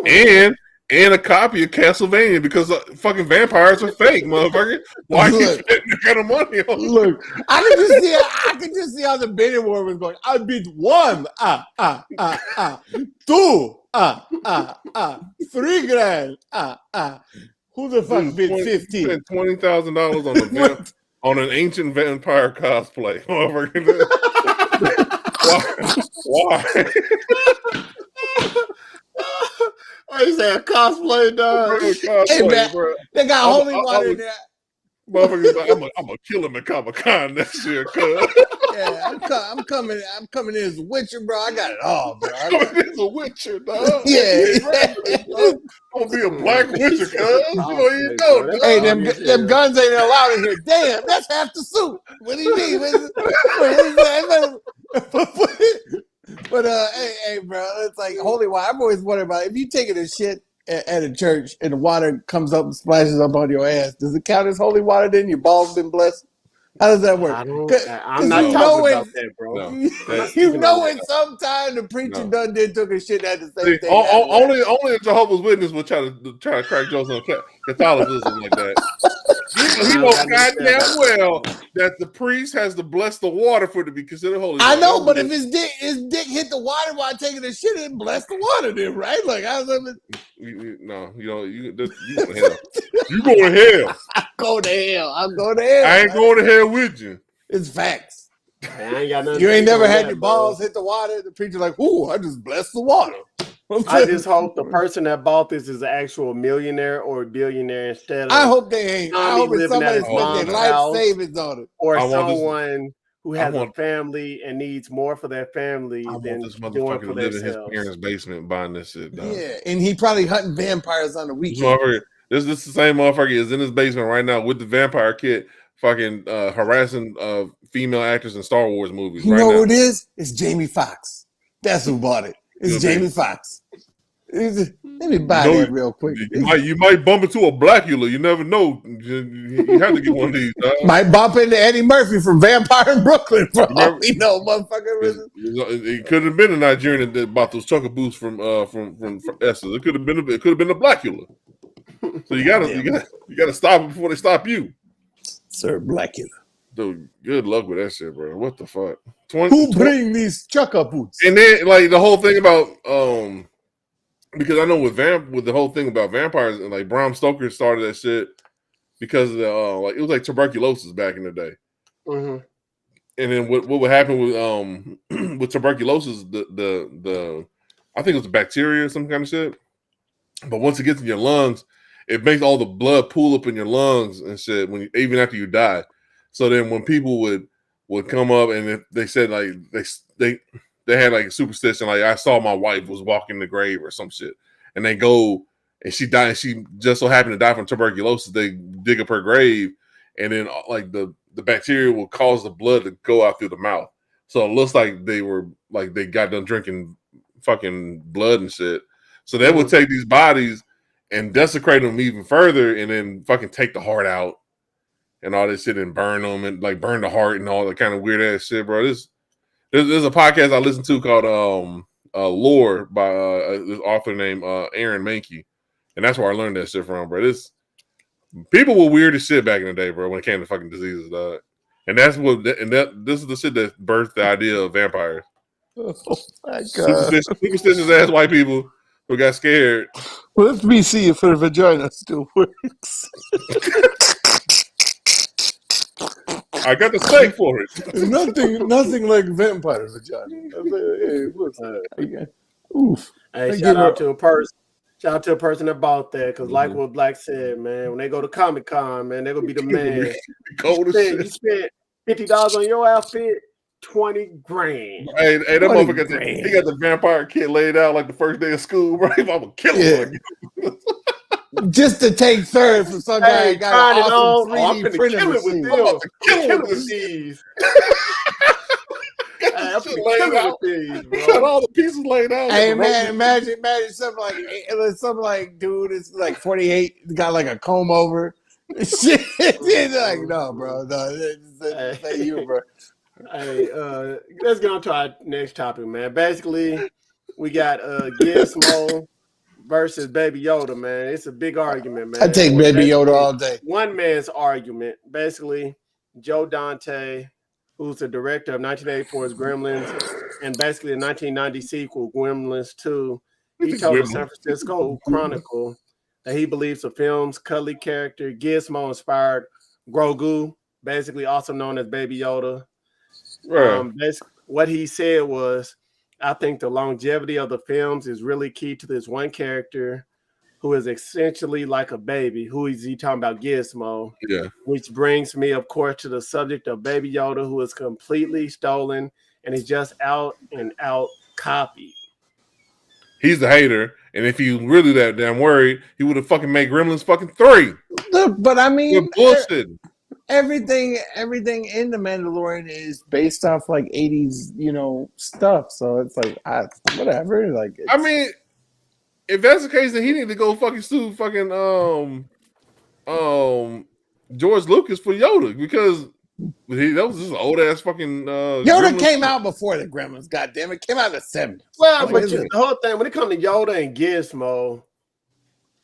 And a copy of Castlevania because fucking vampires are fake, motherfucker. Why are you spending that kind of money on? Look, I can just see how the bidding war was going. I bid 1, 2, 3 grand, Who the fuck bid 50? Spent $20,000 on an ancient vampire cosplay. Why? What you say, a cosplay, dog? Hey, man, they got holy water in there. Motherfuckers, like, I'm gonna kill him at Comic-Con next year, cuz. Yeah, I'm coming in as a Witcher, bro. I got it all, bro. I'm coming in as a Witcher, dog. Yeah. I'm gonna be a black Witcher, cuz. You know, dog. Hey, them guns ain't allowed in here. Damn, that's half the suit. What do you mean? But hey, bro, it's like holy water. I've always wondered about if you taking a shit at a church and the water comes up and splashes up on your ass, does it count as holy water? Then your balls been blessed. How does that work? I'm not talking about that, bro. No, you know, at some time the preacher done took a shit at the same thing. Only a Jehovah's Witness will try to crack jokes on Catholicism like that. He knows goddamn well that the priest has to bless the water for it to be considered holy. I know, but if his dick hit the water while taking a shit, it bless the water then, right? Like how's that? No, you go to hell. You go to hell. Go to hell. I'm going to hell. I ain't going to hell with you. It's facts. Man, you ain't never had your balls hit the water. The preacher like, ooh, I just blessed the water. I just hope the person that bought this is an actual millionaire or a billionaire instead of. I hope they ain't. I hope it's somebody spent their life savings on it, or someone who has a family and needs more for their family than this doing motherfucker for live in his themselves. parents' basement buying this shit. Dog. Yeah, and he probably hunting vampires on the weekend. This the same motherfucker is in his basement right now with the vampire kit, fucking harassing female actors in Star Wars movies. You know who it is? It's Jamie Foxx. That's who bought it. It's Jamie Foxx. Let me buy that real quick. You might bump into a Blackula. You never know. You have to get one of these. Dog. Might bump into Eddie Murphy from Vampire in Brooklyn. For all we know, motherfucker. It could have been a Nigerian that bought those chucker boots from Estes. It could have been a Blackula. So you gotta stop it before they stop you, Sir Blackula. Dude, good luck with that shit, bro. What the fuck? Who bring these chucker boots? And then like the whole thing about because I know with the whole thing about vampires and like Bram Stoker started that shit because of the like it was like tuberculosis back in the day. Mm-hmm. And then what would happen with with tuberculosis, the I think it was a bacteria or some kind of shit. But once it gets in your lungs, it makes all the blood pool up in your lungs and shit even after you die. So then when people would come up and if they said like they had like a superstition, like I saw my wife was walking the grave or some shit, and they go and she died. And she just so happened to die from tuberculosis. They dig up her grave, and then like the bacteria will cause the blood to go out through the mouth. So it looks like they got done drinking fucking blood and shit. So they would take these bodies and desecrate them even further, and then fucking take the heart out and all this shit and burn them and like burn the heart and all that kind of weird ass shit, bro. There's a podcast I listen to called Lore by this author named Aaron Mahnke, and that's where I learned that shit from, bro. People were weird as shit back in the day, bro, when it came to fucking diseases, dog. And this is the shit that birthed the idea of vampires. Oh my god! Superstitious ass white people who got scared. Well, let me see if her vagina still works. I got the steak for it. nothing like vampire vagina. Oof. Hey, shout out to a person that bought that, because like what Black said, man, when they go to Comic-Con, man, they're gonna be the man. You spent $50 on your outfit, 20 grand. Hey, that motherfucker, he got the vampire kit laid out like the first day of school, bro. I'm gonna kill him. Just to take third from some guy who got an awesome 3D printer machine. I'm about to kill him with these. I'm killing these, bro. Got all the pieces laid out. Hey man, imagine something like dude, it's like 48, got like a comb over. Shit, like no, bro, no, that ain't you, bro. Hey, let's get on to our next topic, man. Basically, we got Gizmo versus Baby Yoda, man. It's a big argument, man. I take Baby Yoda all day. One man's argument, basically, Joe Dante, who's the director of 1984's Gremlins and basically the 1990 sequel, Gremlins 2, he told the San Francisco Chronicle that he believes the film's cuddly character Gizmo inspired Grogu, basically also known as Baby Yoda. What he said was, I think the longevity of the films is really key to this one character who is essentially like a baby. Who is he talking about? Gizmo. Yeah. Which brings me, of course, to the subject of Baby Yoda, who is completely stolen and is just out and out copied. He's the hater, and if he really that damn worried, he would have fucking made Gremlins fucking 3. But I mean, bullshit. Everything in the Mandalorian is based off like 80s, stuff. So it's like whatever. Like, I mean, if that's the case, then he need to go fucking sue fucking George Lucas for Yoda, because that was just an old ass fucking Yoda Gremlins came out before the Gremlins. Goddamn it, came out in the 70s. Well, but the whole thing when it comes to Yoda and Gizmo,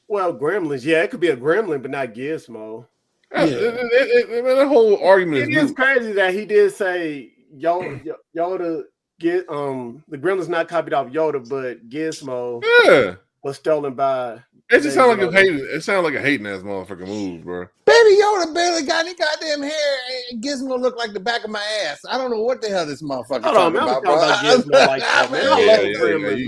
well, Gremlins, yeah, it could be a Gremlin, but not Gizmo. Yeah. That whole argument is crazy that he did say Yoda get the Gremlins not copied off Yoda, but Gizmo was stolen by. It just sounds like it sounds like a hating ass motherfucking move, bro. Baby Yoda barely got any goddamn hair, and Gizmo look like the back of my ass. I don't know what the hell this motherfucker talking about, bro. Gizmo like that, man.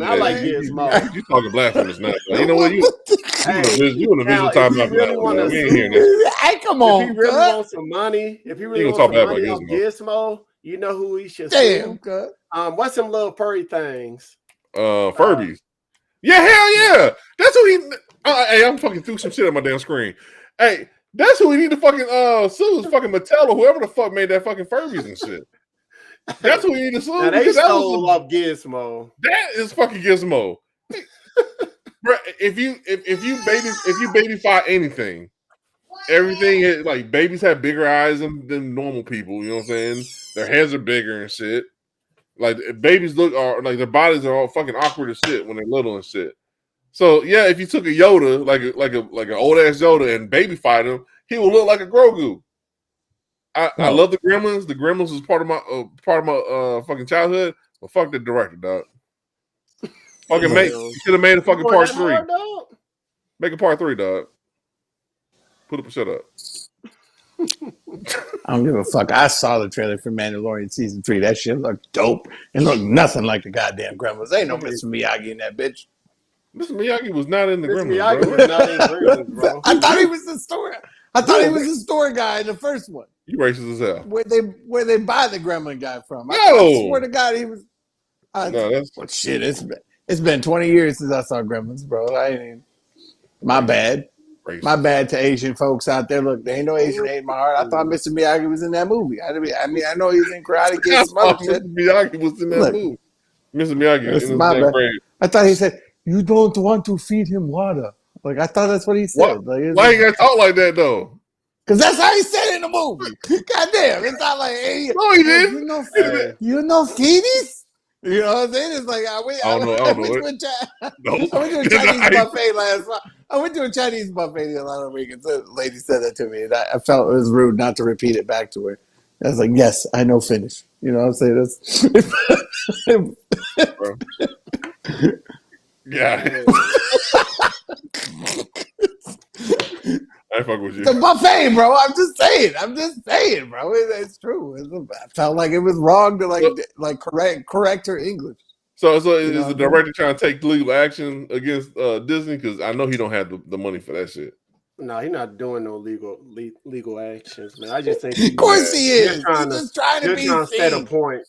I like Gizmo. You talking blasphemous now? You know what? You in the visual time about that. We ain't hearing this. Hey, come on. If he really wants some money, on Gizmo, you know who he should sue. What's some little furry things? Furbies. Yeah, hell yeah. That's who he. Hey, I'm fucking threw some shit on my damn screen. Hey, that's who we need to fucking sue. Is fucking Mattel or whoever the fuck made that fucking Furbies and shit. That's who we need to sue. Now they stole up Gizmo. That is fucking Gizmo. Bro, if you babyfy anything, everything is, like, babies have bigger eyes than normal people. You know what I'm saying? Their heads are bigger and shit. Like, babies like their bodies are all fucking awkward as shit when they're little and shit. So yeah, if you took a Yoda, like an old ass Yoda, and babyfied him, he would look like a Grogu. I love the Gremlins. The Gremlins was part of my fucking childhood. But fuck the director, dog. Fucking should have made a fucking part 3. Make a part 3, dog. Put up a shut up. I don't give a fuck. I saw the trailer for Mandalorian season 3. That shit looked dope. It looked nothing like the goddamn Gremlins. Ain't no Mr. Miyagi in that bitch. Mr. Miyagi was not in the Gremlins. Miyagi was not in Gremlins, bro. I thought he was the story. I thought he was the story guy in the first one. You racist as hell. Where they buy the Gremlin guy from? I swear to God, he was. Shit. It's been 20 years since I saw Gremlins, bro. My bad. Racist. My bad to Asian folks out there. Look, there ain't no Asian hate in my heart. I thought Mr. Miyagi was in that movie. I mean, I know he's in Karate Kid. Mr. Miyagi was in that movie. Mr. Miyagi was in that grade. I thought he said, "You don't want to feed him water." Like, I thought that's what he said. Why you gotta talk like that though? Because that's how he said it in the movie. Goddamn, it's not like, hey, no, he didn't. You know fetus? You know what I'm saying? It's like I went to a Chinese buffet last month. I went to a Chinese buffet the other week, and the lady said that to me, and I felt it was rude not to repeat it back to her. I was like, "Yes, I know Finnish." You know what I'm saying? Yeah. I fuck with you. It's a buffet, bro. I'm just saying, bro. It's true. I felt like it was wrong to correct her English. So is the director trying to take legal action against Disney? Because I know he don't have the money for that shit. No, he's not doing no legal actions, man. I just think of course he is. He's just trying to set a point.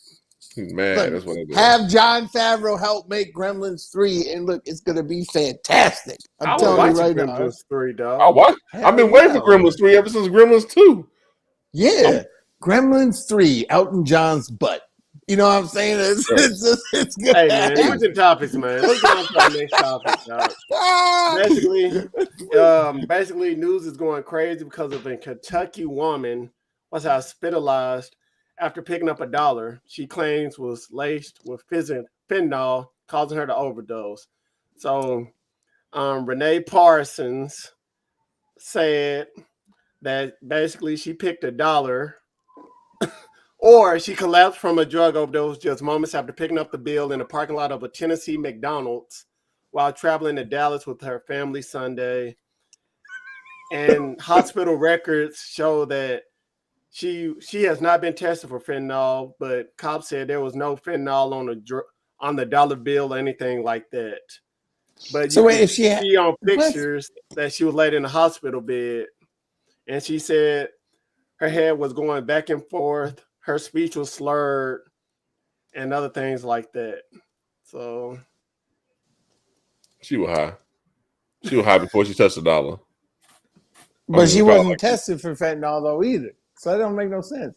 He's mad. Look, that's what I do. Have Jon Favreau help make Gremlins 3, and look, it's gonna be fantastic. I'm telling you right now. Gremlins 3, dog. I watch. I've been waiting for Gremlins 3 ever since Gremlins 2. Yeah, Gremlins 3, Elton John's butt. You know what I'm saying? It's good. Hey, man, switching topics, man. Let's go on to the next topic, dog. Basically, news is going crazy because of a Kentucky woman was hospitalized after picking up $1 she claims was laced with fentanyl, causing her to overdose. So, Renee Parsons said that basically she picked $1 or she collapsed from a drug overdose just moments after picking up the bill in the parking lot of a Tennessee McDonald's while traveling to Dallas with her family Sunday. And hospital records show that she has not been tested for fentanyl, but cops said there was no fentanyl on the dollar bill or anything like that. But you can see on pictures that she was laid in a hospital bed, and she said her head was going back and forth. Her speech was slurred and other things like that. So she was high. She was high before she touched $1. But she wasn't tested for fentanyl though either. So that don't make no sense.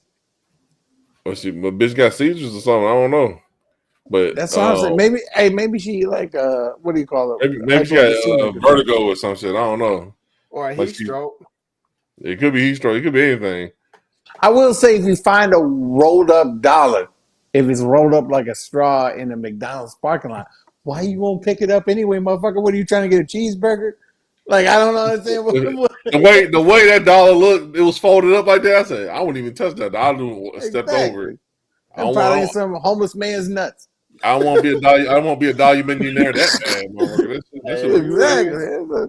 But bitch got seizures or something. I don't know. But that's what I'm saying. Maybe she what do you call it? Maybe she got vertigo or some shit. I don't know. Or a heat stroke. It could be heat stroke. It could be anything. I will say, if you find a rolled up $1, if it's rolled up like a straw in a McDonald's parking lot, why you won't pick it up anyway, motherfucker? What are you trying to get, a cheeseburger? Like, I don't understand. The way that $1 looked, it was folded up like that. I said, I wouldn't even touch that. I stepped over it. I'm probably some homeless man's nuts. I don't want to be a dollar millionaire that bad, motherfucker. Exactly.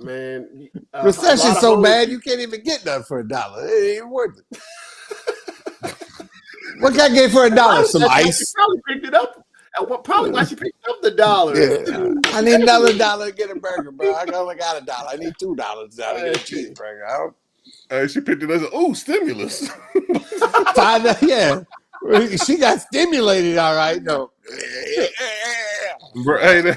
Man, recession's so bad you can't even get nothing for $1. It ain't worth it. What can I get for $1? Some ice. She probably picked it up. Probably why she picked up the $1. Yeah. I need another $1 to get a burger, bro. I only got $1. I need $2 now to get a cheeseburger. She picked it up. Oh, stimulus. Yeah. She got stimulated, all right. No. Bro, hey,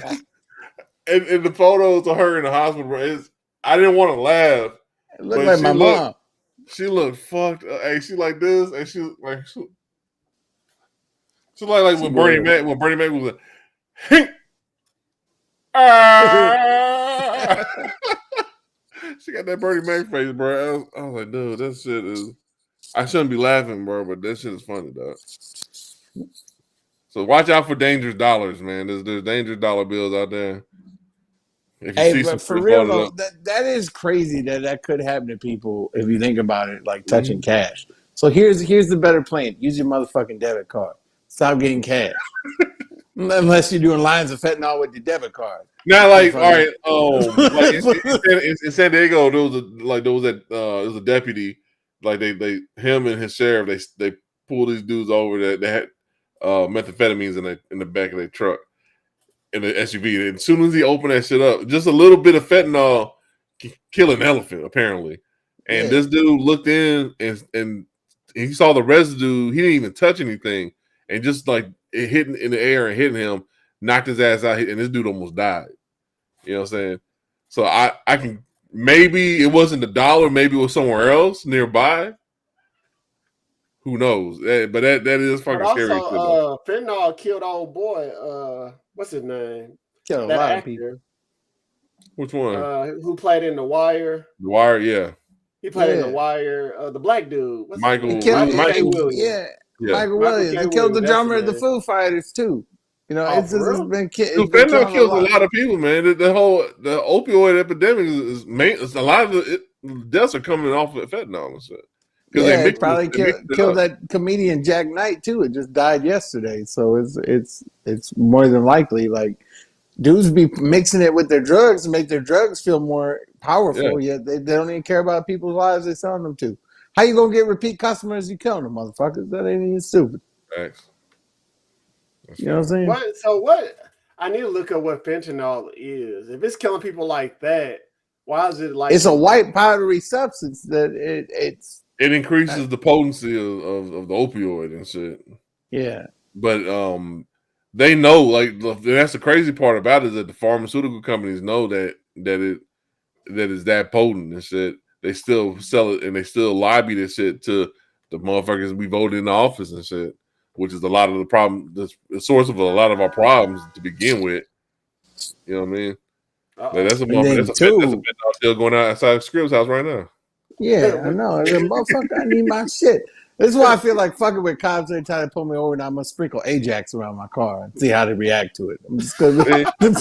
in the photos of her in the hospital, bro, I didn't want to laugh. It looked like my mom. She looked fucked. Hey, she like this, and she like when Bernie Mac was like, she got that Bernie Mac face, bro. I was like, dude, that shit is. I shouldn't be laughing, bro, but that shit is funny, dog. So watch out for dangerous dollars, man. There's dangerous dollar bills out there. Hey, but for real though, that is crazy that could happen to people if you think about it, like touching cash. So here's the better plan: use your motherfucking debit card. Stop getting cash, unless you're doing lines of fentanyl with your debit card. Now, like, all right, like in San Diego, there was a deputy, like him and his sheriff, they pulled these dudes over that they had methamphetamines in the back of their truck. In the SUV, and as soon as he opened that shit up, just a little bit of fentanyl kill an elephant, apparently. And this dude looked in and he saw the residue. He didn't even touch anything, and just like it hitting in the air and hitting him, knocked his ass out, and this dude almost died. You know what I'm saying? So I can, maybe it wasn't $1, maybe it was somewhere else nearby. Who knows? But that is fucking scary. Fentanyl killed old boy. What's his name? Killed a lot of people. Which one? Who played in The Wire? The Wire, yeah. He played in The Wire. The black dude. Michael Williams. Yeah. Michael Williams. They killed the drummer of the Foo Fighters too. You know, it's been fentanyl kills a lot of people, man. The opioid epidemic is a lot of the deaths are coming off of fentanyl and shit. Yeah, it probably killed that comedian Jack Knight too. It just died yesterday, so it's more than likely like dudes be mixing it with their drugs to make their drugs feel more powerful, yet they don't even care about people's lives they're selling them to. How you gonna get repeat customers? You killing them, motherfuckers. That ain't even stupid. Thanks. You know what I'm saying? What? I need to look at what fentanyl is. If it's killing people like that, why is it like? It's a white powdery substance that it increases the potency of the opioid and shit. Yeah, but they know, like, that's the crazy part about it, is that the pharmaceutical companies know that is that potent and shit. They still sell it and they still lobby this shit to the motherfuckers we voted in the office and shit, which is a lot of the problem, the source of a lot of our problems to begin with. You know what I mean? Like, that's a fentanyl still going out outside of Scripps' house right now. Yeah, I know. The motherfucker, I need my shit. This is why I feel like fucking with cops every time they pull me over, and I'm gonna sprinkle Ajax around my car and see how they react to it. I'm just gonna it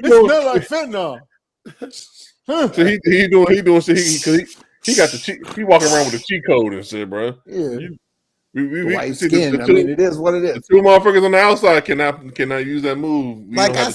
smells like fentanyl. So he doing shit because he got the cheat. He walking around with a cheat code and shit, bro. Yeah. We white skin. I mean, it is what it is. The two motherfuckers on the outside cannot use that move. Like I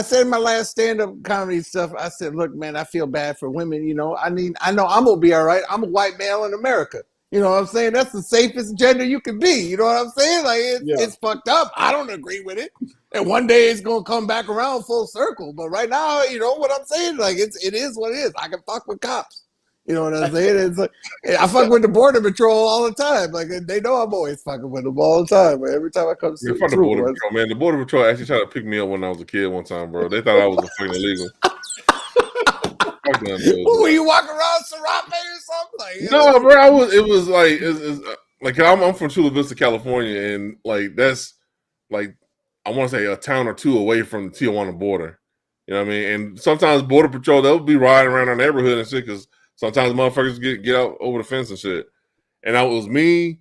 said in my last stand-up comedy stuff, I said, look, man, I feel bad for women. You know, I know I'm gonna be all right. I'm a white male in America. You know what I'm saying? That's the safest gender you can be. You know what I'm saying? Like, it's fucked up. I don't agree with it. And one day it's going to come back around full circle. But right now, you know what I'm saying? Like, it is what it is. I can fuck with cops. You know what I'm saying? It's like, I fuck with the Border Patrol all the time. Like, they know I'm always fucking with them all the time. But every time I come to the Border Patrol, man, the Border Patrol actually tried to pick me up when I was a kid one time, bro. They thought I was a fucking illegal. Were you walking around Serape or something? Like, no, bro. It was like, like I'm from Chula Vista, California, and like that's like I want to say a town or two away from the Tijuana border. You know what I mean? And sometimes Border Patrol, they'll be riding around our neighborhood and shit because sometimes motherfuckers get out over the fence and shit. And it was me,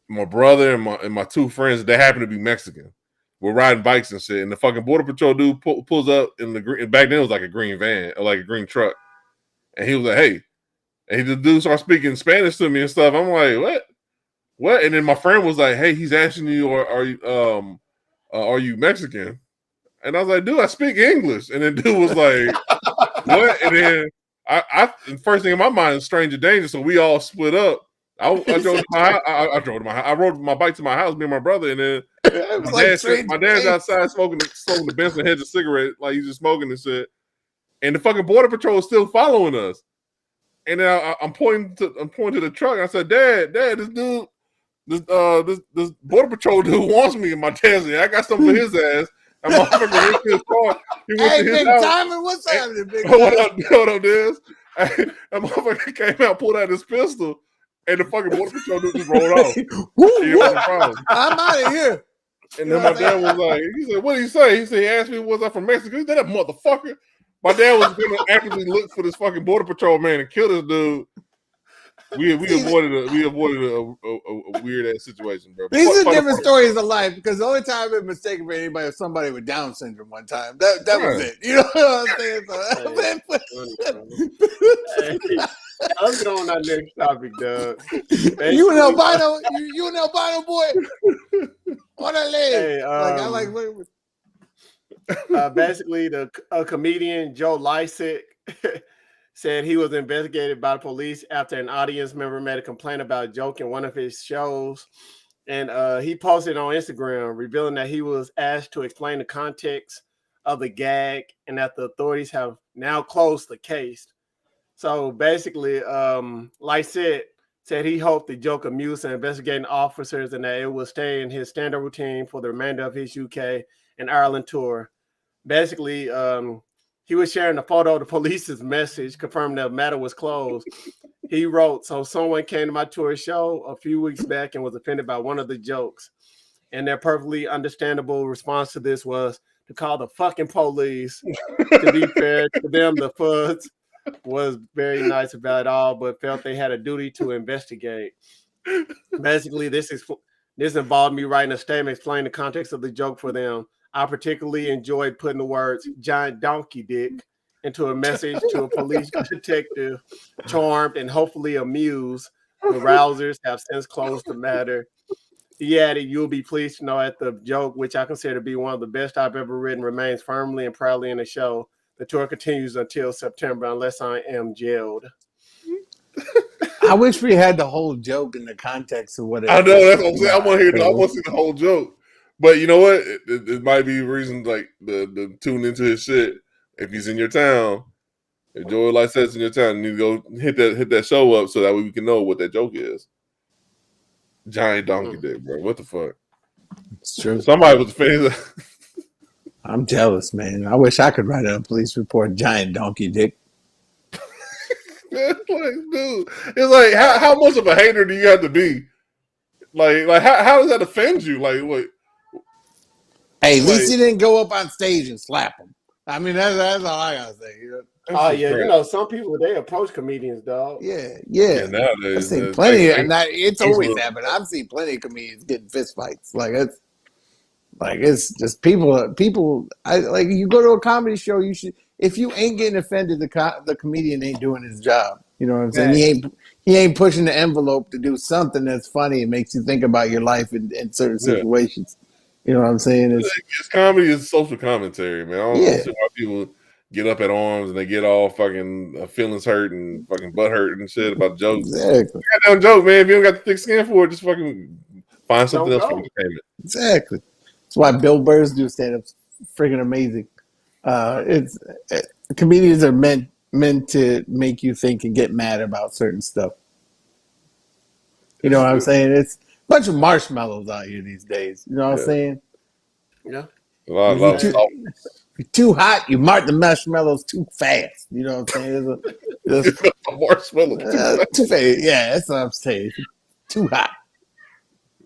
my brother, and my two friends. They happen to be Mexican. We're riding bikes and shit, and the fucking Border Patrol dude pulls up in the green. Back then, it was like a green van or like a green truck, and he was like, "Hey," and the dude started speaking Spanish to me and stuff. I'm like, "What?" And then my friend was like, "Hey, he's asking you, are you Mexican?" And I was like, "Dude, I speak English." And then dude was like, "What?" And then I the first thing in my mind is stranger danger, so we all split up. I drove to my house. I rode my bike to my house, me and my brother, and then my dad's outside smoking the Benson Hedges cigarette, like he's just smoking and shit. And the fucking Border Patrol is still following us. And then I'm pointing to the truck. And I said, Dad, this Border Patrol dude wants me. And my dad's like, I got something for his ass. And my motherfucker went to his car. He went to his Big house. Diamond, what's happening, Big Diamond? Hold up, Diz. That motherfucker came out, pulled out his pistol, and the fucking Border Patrol dude just rolled off. I'm out of here. And then my dad was like, he said, what did he say? He said, he asked me, was I from Mexico? He said, that motherfucker. My dad was going to actively look for this fucking Border Patrol man and kill this dude. We avoided a weird ass situation, bro. These are different stories of life because the only time I've been mistaken for anybody was somebody with Down syndrome one time. That was it. You know what I'm saying? Let's go on our next topic, Doug. You an albino? You an albino boy? Orale. Basically, a comedian, Joe Lycett, said he was investigated by the police after an audience member made a complaint about a joke in one of his shows. And he posted on Instagram revealing that he was asked to explain the context of the gag and that the authorities have now closed the case. So basically, Lycett said he hoped the joke amused the investigating officers and that it will stay in his standard routine for the remainder of his UK and Ireland tour. Basically, he was sharing a photo of the police's message confirming that the matter was closed. He wrote, so someone came to my tour show a few weeks back and was offended by one of the jokes. And their perfectly understandable response to this was to call the fucking police. To be fair to them, the fuzz was very nice about it all, but felt they had a duty to investigate. Basically, this involved me writing a statement explaining the context of the joke for them. I particularly enjoyed putting the words giant donkey dick into a message to a police detective, charmed and hopefully amused. The rousers have since closed the matter. He added, you'll be pleased to know that the joke, which I consider to be one of the best I've ever written, remains firmly and proudly in the show. The tour continues until September unless I am jailed. I wish we had the whole joke in the context of what it is. I know, that's what I'm saying. I want to hear. I want to see the whole joke. But you know what? It might be reason like the tune into his shit. If he's in your town, if Joey Lycett's in your town, you need to go hit that show up so that way we can know what that joke is. Giant donkey dick, bro. What the fuck? It's true. Somebody was famous. I'm jealous, man. I wish I could write a police report. Giant donkey dick. Like, dude, it's like how much of a hater do you have to be? Like how does that offend you? Like what? Hey, at least he didn't go up on stage and slap him. I mean, that's all I gotta say. You know? Oh yeah, you know, some people they approach comedians, dog. Yeah. Nowadays, I've seen plenty, and it's always happened. I've seen plenty of comedians getting fist fights. It's just people. I like you go to a comedy show. You should, if you ain't getting offended, the comedian ain't doing his job. You know what I'm saying? Right. He ain't pushing the envelope to do something that's funny and makes you think about your life in certain situations. You know what I'm saying? It's comedy is social commentary, man. I don't see why people get up at arms and they get all fucking feelings hurt and fucking butt hurt and shit about jokes. Exactly. Goddamn joke, man. If you don't got the thick skin for it, just fucking find something else for entertainment. Exactly. That's why Bill Burr's do stand up friggin' amazing. Comedians are meant to make you think and get mad about certain stuff. You know what I'm saying? It's a bunch of marshmallows out here these days. You know what I'm saying? Yeah. A lot of if you're too hot, you mark the marshmallows too fast. You know what I'm saying? Marshmallows too fast. Yeah, that's what I'm saying. Too hot.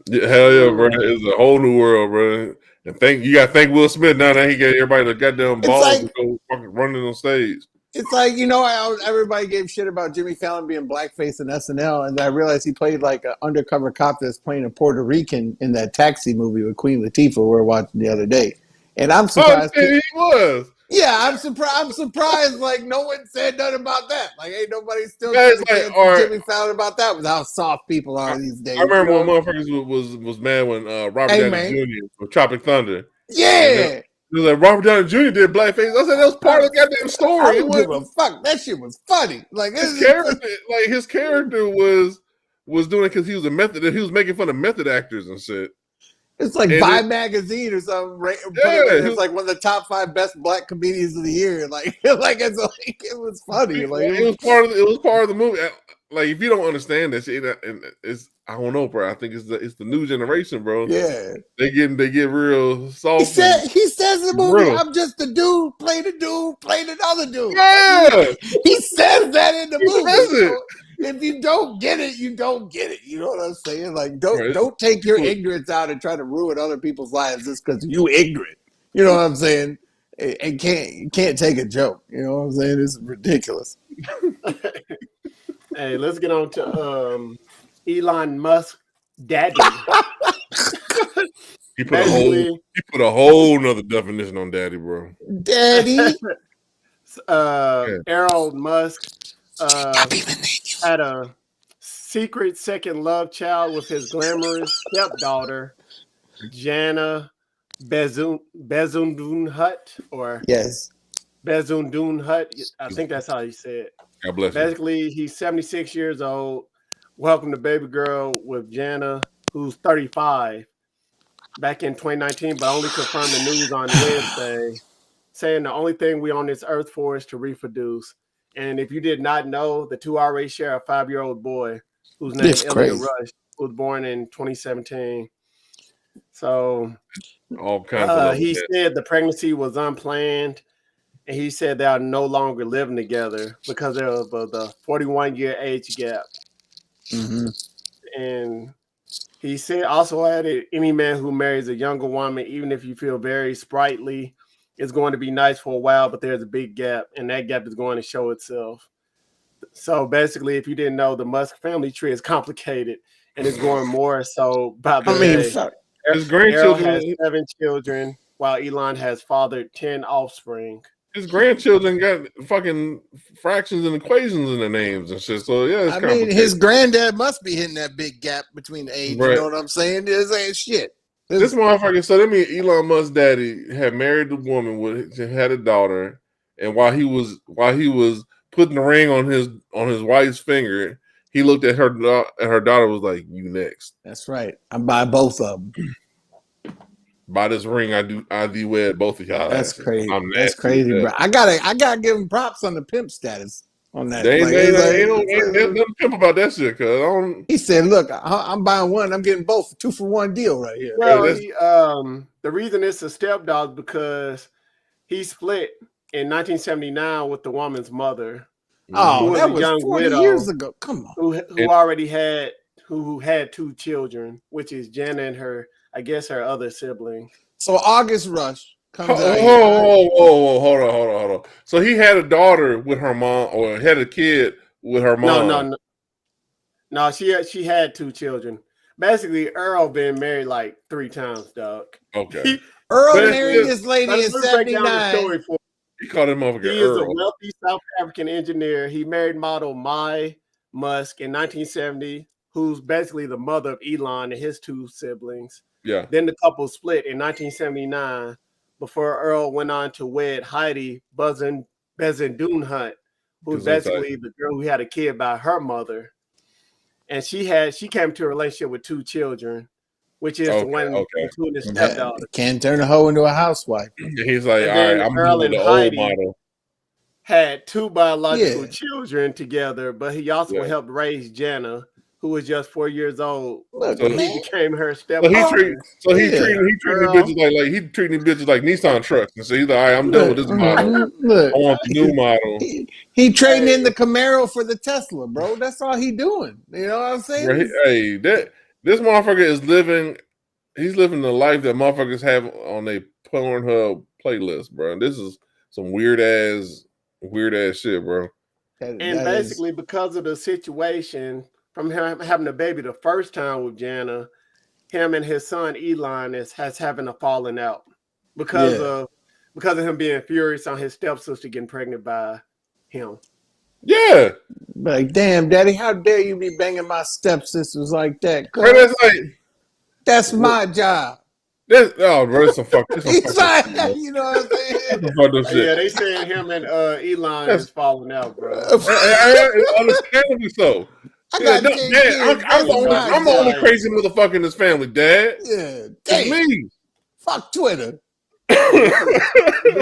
Yeah, hell yeah, bro. It's a whole new world, bro. And you got to thank Will Smith now that he got everybody the goddamn balls to go fucking running on stage. It's like, you know, everybody gave shit about Jimmy Fallon being blackface in SNL, and I realized he played like an undercover cop that's playing a Puerto Rican in that Taxi movie with Queen Latifah we were watching the other day. And I'm surprised. He was. Yeah, I'm surprised. Like no one said nothing about that. Like ain't nobody still trying to cancel Jimmy Fallon about that. With how soft people are these days. I remember when motherfuckers was mad when Robert Downey Jr. with Tropic Thunder. Yeah. It was like Robert Downey Jr. did blackface. I said that was part of the goddamn story. I don't give a fuck. That shit was funny. Like his character was doing it because he was a method. He was making fun of method actors and shit. It's like Vibe magazine or something. It's like one of the top 5 best black comedians of the year. Like it was funny. Like it was part of the movie. Like if you don't understand that shit, and it's I don't know, bro. I think it's the new generation, bro. Yeah, they get real soft. He says in the movie, real. "I'm just the dude, play the other dude." Yeah, he says that in the movie. So if you don't get it, you don't get it. You know what I'm saying? Like don't take your ignorance out and try to ruin other people's lives just because you ignorant. You know what I'm saying? And can't take a joke. You know what I'm saying? It's ridiculous. Hey, let's get on to Elon Musk, daddy. He put a whole nother definition on daddy, bro. Daddy. Elon Musk had a secret second love child with his glamorous stepdaughter, Jana Bezundun Hut, or Bezundun Hut. I think that's how you say it. God bless you. Basically, he's 76 years old. Welcome to baby girl with Jana, who's 35. Back in 2019, but only confirmed the news on Wednesday, saying the only thing we on this earth for is to reproduce. And if you did not know, the two already share a 5-year-old boy whose name is Elliot Rush, who was born in 2017. So all kinds he said the pregnancy was unplanned. And he said they are no longer living together because of the 41-year age gap. Mm-hmm. And he said also added, any man who marries a younger woman, even if you feel very sprightly, is going to be nice for a while, but there's a big gap, and that gap is going to show itself. So basically, if you didn't know, the Musk family tree is complicated, and it's going more so by the day. His grandchildren has 7 children, while Elon has fathered 10 offspring. His grandchildren got fucking fractions and equations in their names and shit. So yeah, I mean, his granddad must be hitting that big gap between the age. Right. You know what I'm saying? This ain't shit. This motherfucker. So that means Elon Musk's daddy had married the woman, had a daughter, and while he was putting the ring on his wife's finger, he looked at her daughter was like, "You next." That's right. I'm buying both of them. By this ring, I do wed both of y'all. That's asses. crazy. I'm That's crazy, bro. I gotta give him props on the pimp status on that. Ain't nothing pimp about that shit. Cause he said, "Look, I'm buying one. I'm getting both. 2-for-1 deal right here." Well, the reason it's a stepdaughter because he split in 1979 with the woman's mother. Oh, that was 40 years ago. Come on. Who had 2 children, which is Jenna and her other sibling. So August Rush comes out. Whoa, hold on. So he had a daughter with her mom, or had a kid with her mom. No, she had 2 children. Basically, Earl been married like 3 times, dog. Okay. Earl married this lady in 79. He called him motherfucker Earl. He is a wealthy South African engineer. He married model Mai Musk in 1970, who's basically the mother of Elon and his 2 siblings. Yeah. Then the couple split in 1979 before Earl went on to wed Heidi Bezendoonhunt, who's basically the girl who had a kid by her mother. And she came to a relationship with 2 children, which is the one including his stepdaughter. Can't turn a hoe into a housewife. He's like, all right, I'm Earl doing and the Heidi old model. Had 2 biological children together, but he also helped raise Jenna, who was just 4 years old. So he became her stepfather. So he treating the bitches like Nissan trucks. And so he's like, all right, I'm done with this model. I want the new model. He trading in the Camaro for the Tesla, bro. That's all he doing. You know what I'm saying? Hey, this motherfucker is living. He's living the life that motherfuckers have on their Pornhub playlist, bro. And this is some weird ass shit, bro. And basically, because of the situation from him having a baby the first time with Jana, him and his son Elon has having a falling out because of him being furious on his stepsister getting pregnant by him. Yeah. Like, damn, daddy, how dare you be banging my stepsisters like that? That's my job. Bro, it's some fuck. He's like, you know what I'm saying? Yeah, they saying him and Elon is falling out, bro. Understandably so. I'm the only crazy motherfucker in this family, Dad. Yeah, it's me. Fuck Twitter. Be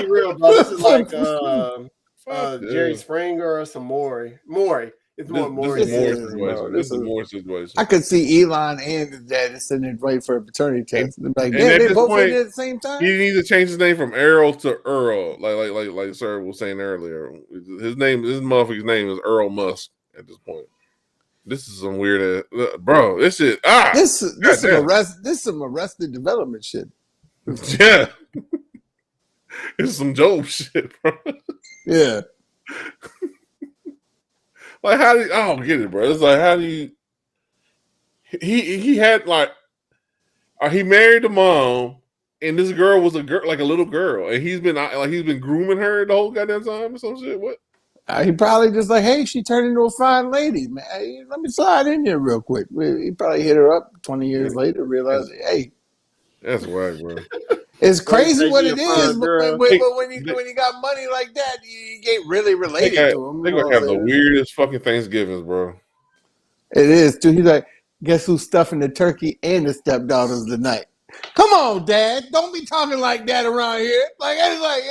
real, bro. This is like Jerry Springer or some Maury. It's more Maury. This is more situation. I could see Elon and his dad sitting there waiting for a paternity test. Like, they both in there at the same time. He needs to change his name from Errol to Earl, like Sir was saying earlier. His motherfucker's name is Earl Musk at this point. This is some weird ass, bro. This shit. This some Arrested Development shit. Yeah, it's some Job shit, bro. Yeah. Like, how do you, I don't get it, bro. It's like, how do you? He had like, he married the mom, and this girl was a little girl, and he's been grooming her the whole goddamn time or some shit. What? He probably just like, hey, she turned into a fine lady, man. Hey, let me slide in here real quick. He probably hit her up 20 years later, realized, hey, that's whack, bro. It's crazy what it is, but when you got money like that, you get really related to him. They're gonna have the weirdest fucking Thanksgivings, bro. It is too. He's like, guess who's stuffing the turkey and the stepdaughters tonight? Come on, Dad, don't be talking like that around here. Like it's like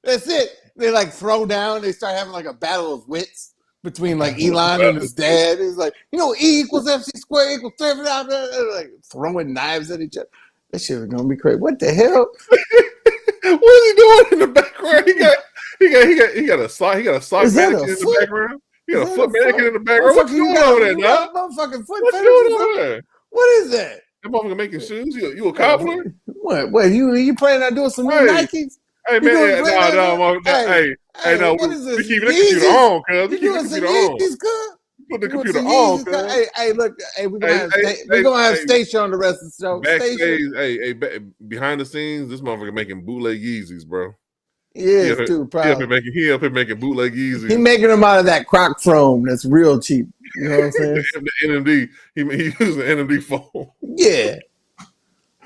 that's it. They like throw down. They start having like a battle of wits between like Elon and his dad. It's like, E equals MC squared equals 3. Like throwing knives at each other. That shit is gonna be crazy. What the hell? What is he doing in the background? He got a sock mannequin in the background. He got a foot mannequin in the background. What's going on there, now? Motherfucking foot. What's going on there? What is that? That motherfucker making shoes? You a cobbler? What? You planning on doing some new Nikes? Hey man, no. Hey, no. What is this? We keep the computer on, cuz. We keep the computer on. Put the computer on, cuz. Hey, look. Hey, we're gonna have Station on the rest of the show. Backstage, behind the scenes, this motherfucker making bootleg Yeezys, bro. Yeah, too proud. He up here making bootleg Yeezys. He making them out of that croc foam that's real cheap. You know what I'm saying? The NMD. He using the NMD foam. Yeah.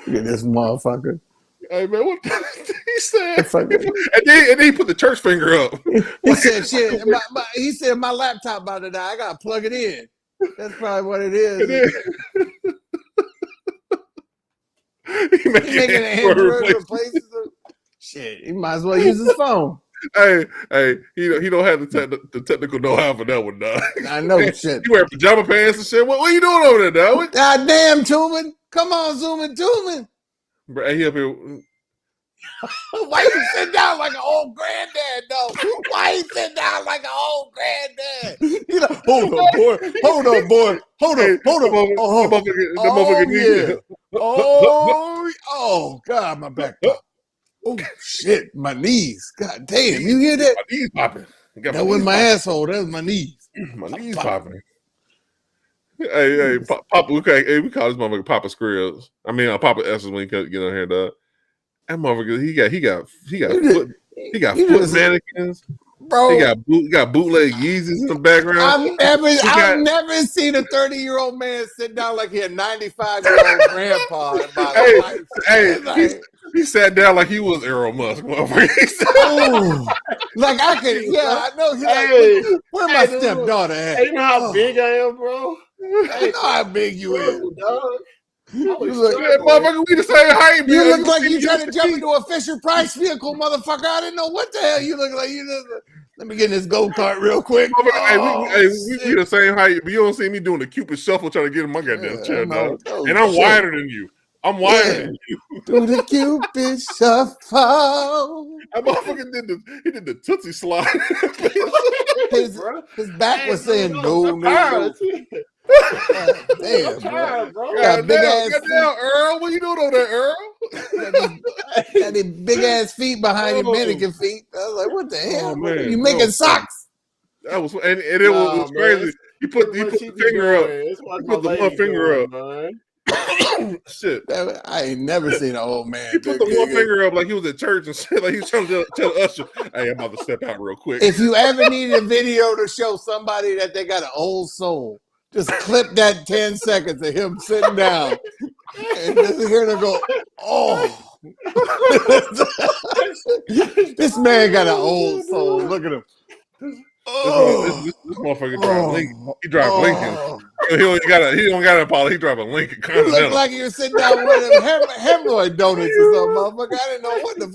Look at this motherfucker. Hey man, what? He said, and then he put the church finger up. He said, "Shit." He said, "My laptop about to die. I gotta plug it in." That's probably what it is. He making an Android replacement. Shit, he might as well use his phone. Hey, he don't have the technical know-how for that one, dog. I know shit. You wear pajama pants and shit. What are you doing over there, dog? God damn, Tooman. Come on, Zoomin' Tooman. Bro, he up here. Why you sit down like an old granddad, though? Why you sit down like an old granddad? You know, hold up, boy. Hold up, boy. Hold up. Oh, God, my back pop. Oh, shit, my knees. God damn, you hear that? My knees popping. That wasn't my asshole. That was my knees. My knees popping. Hey, Papa. Okay, we call this motherfucker Papa Skrills. I mean, Papa S's when he get on here, dog. That motherfucker, he got foot mannequins, bro. He got bootleg Yeezys in the background. I've never seen a 30-year-old man sit down like he a 95-year-old grandpa in my life. Hey, he sat down like he was Elon Musk, motherfucker. Like I could, I know. Where my stepdaughter at? Hey, you know how big I am, bro? I know how big you is, dog. Motherfucker, we the same height. You look like you trying to jump into a Fisher-Price vehicle, motherfucker. I didn't know what the hell you look like. Let me get in this go-kart real quick. We the same height, but you don't see me doing the Cupid shuffle trying to get in my goddamn chair, dog. And I'm wider than you. I'm wider than you. Do the Cupid shuffle. That motherfucker did the Tootsie slide. his back was saying no. Damn, bro. God damn, Earl. What you doing over there, Earl? Got these big ass feet behind your mannequin feet. I was like, what the hell? Man, you making socks? That was and it was crazy. He put the finger up. He put the one finger up. Man. Shit. I ain't never seen an old man. He put the one finger up like he was at church and shit. Like he was trying to tell Usher, "Hey, I'm about to step out real quick." If you ever need a video to show somebody that they got an old soul, just clip that 10 seconds of him sitting down and just hear them go, "Oh." This man got an old soul. Look at him. This motherfucker drive Lincoln. He drive Lincoln. He don't got a Apollo. He drive a Lincoln. You look like you're sitting down with them hemorrhoid donuts or something, motherfucker. I didn't know what the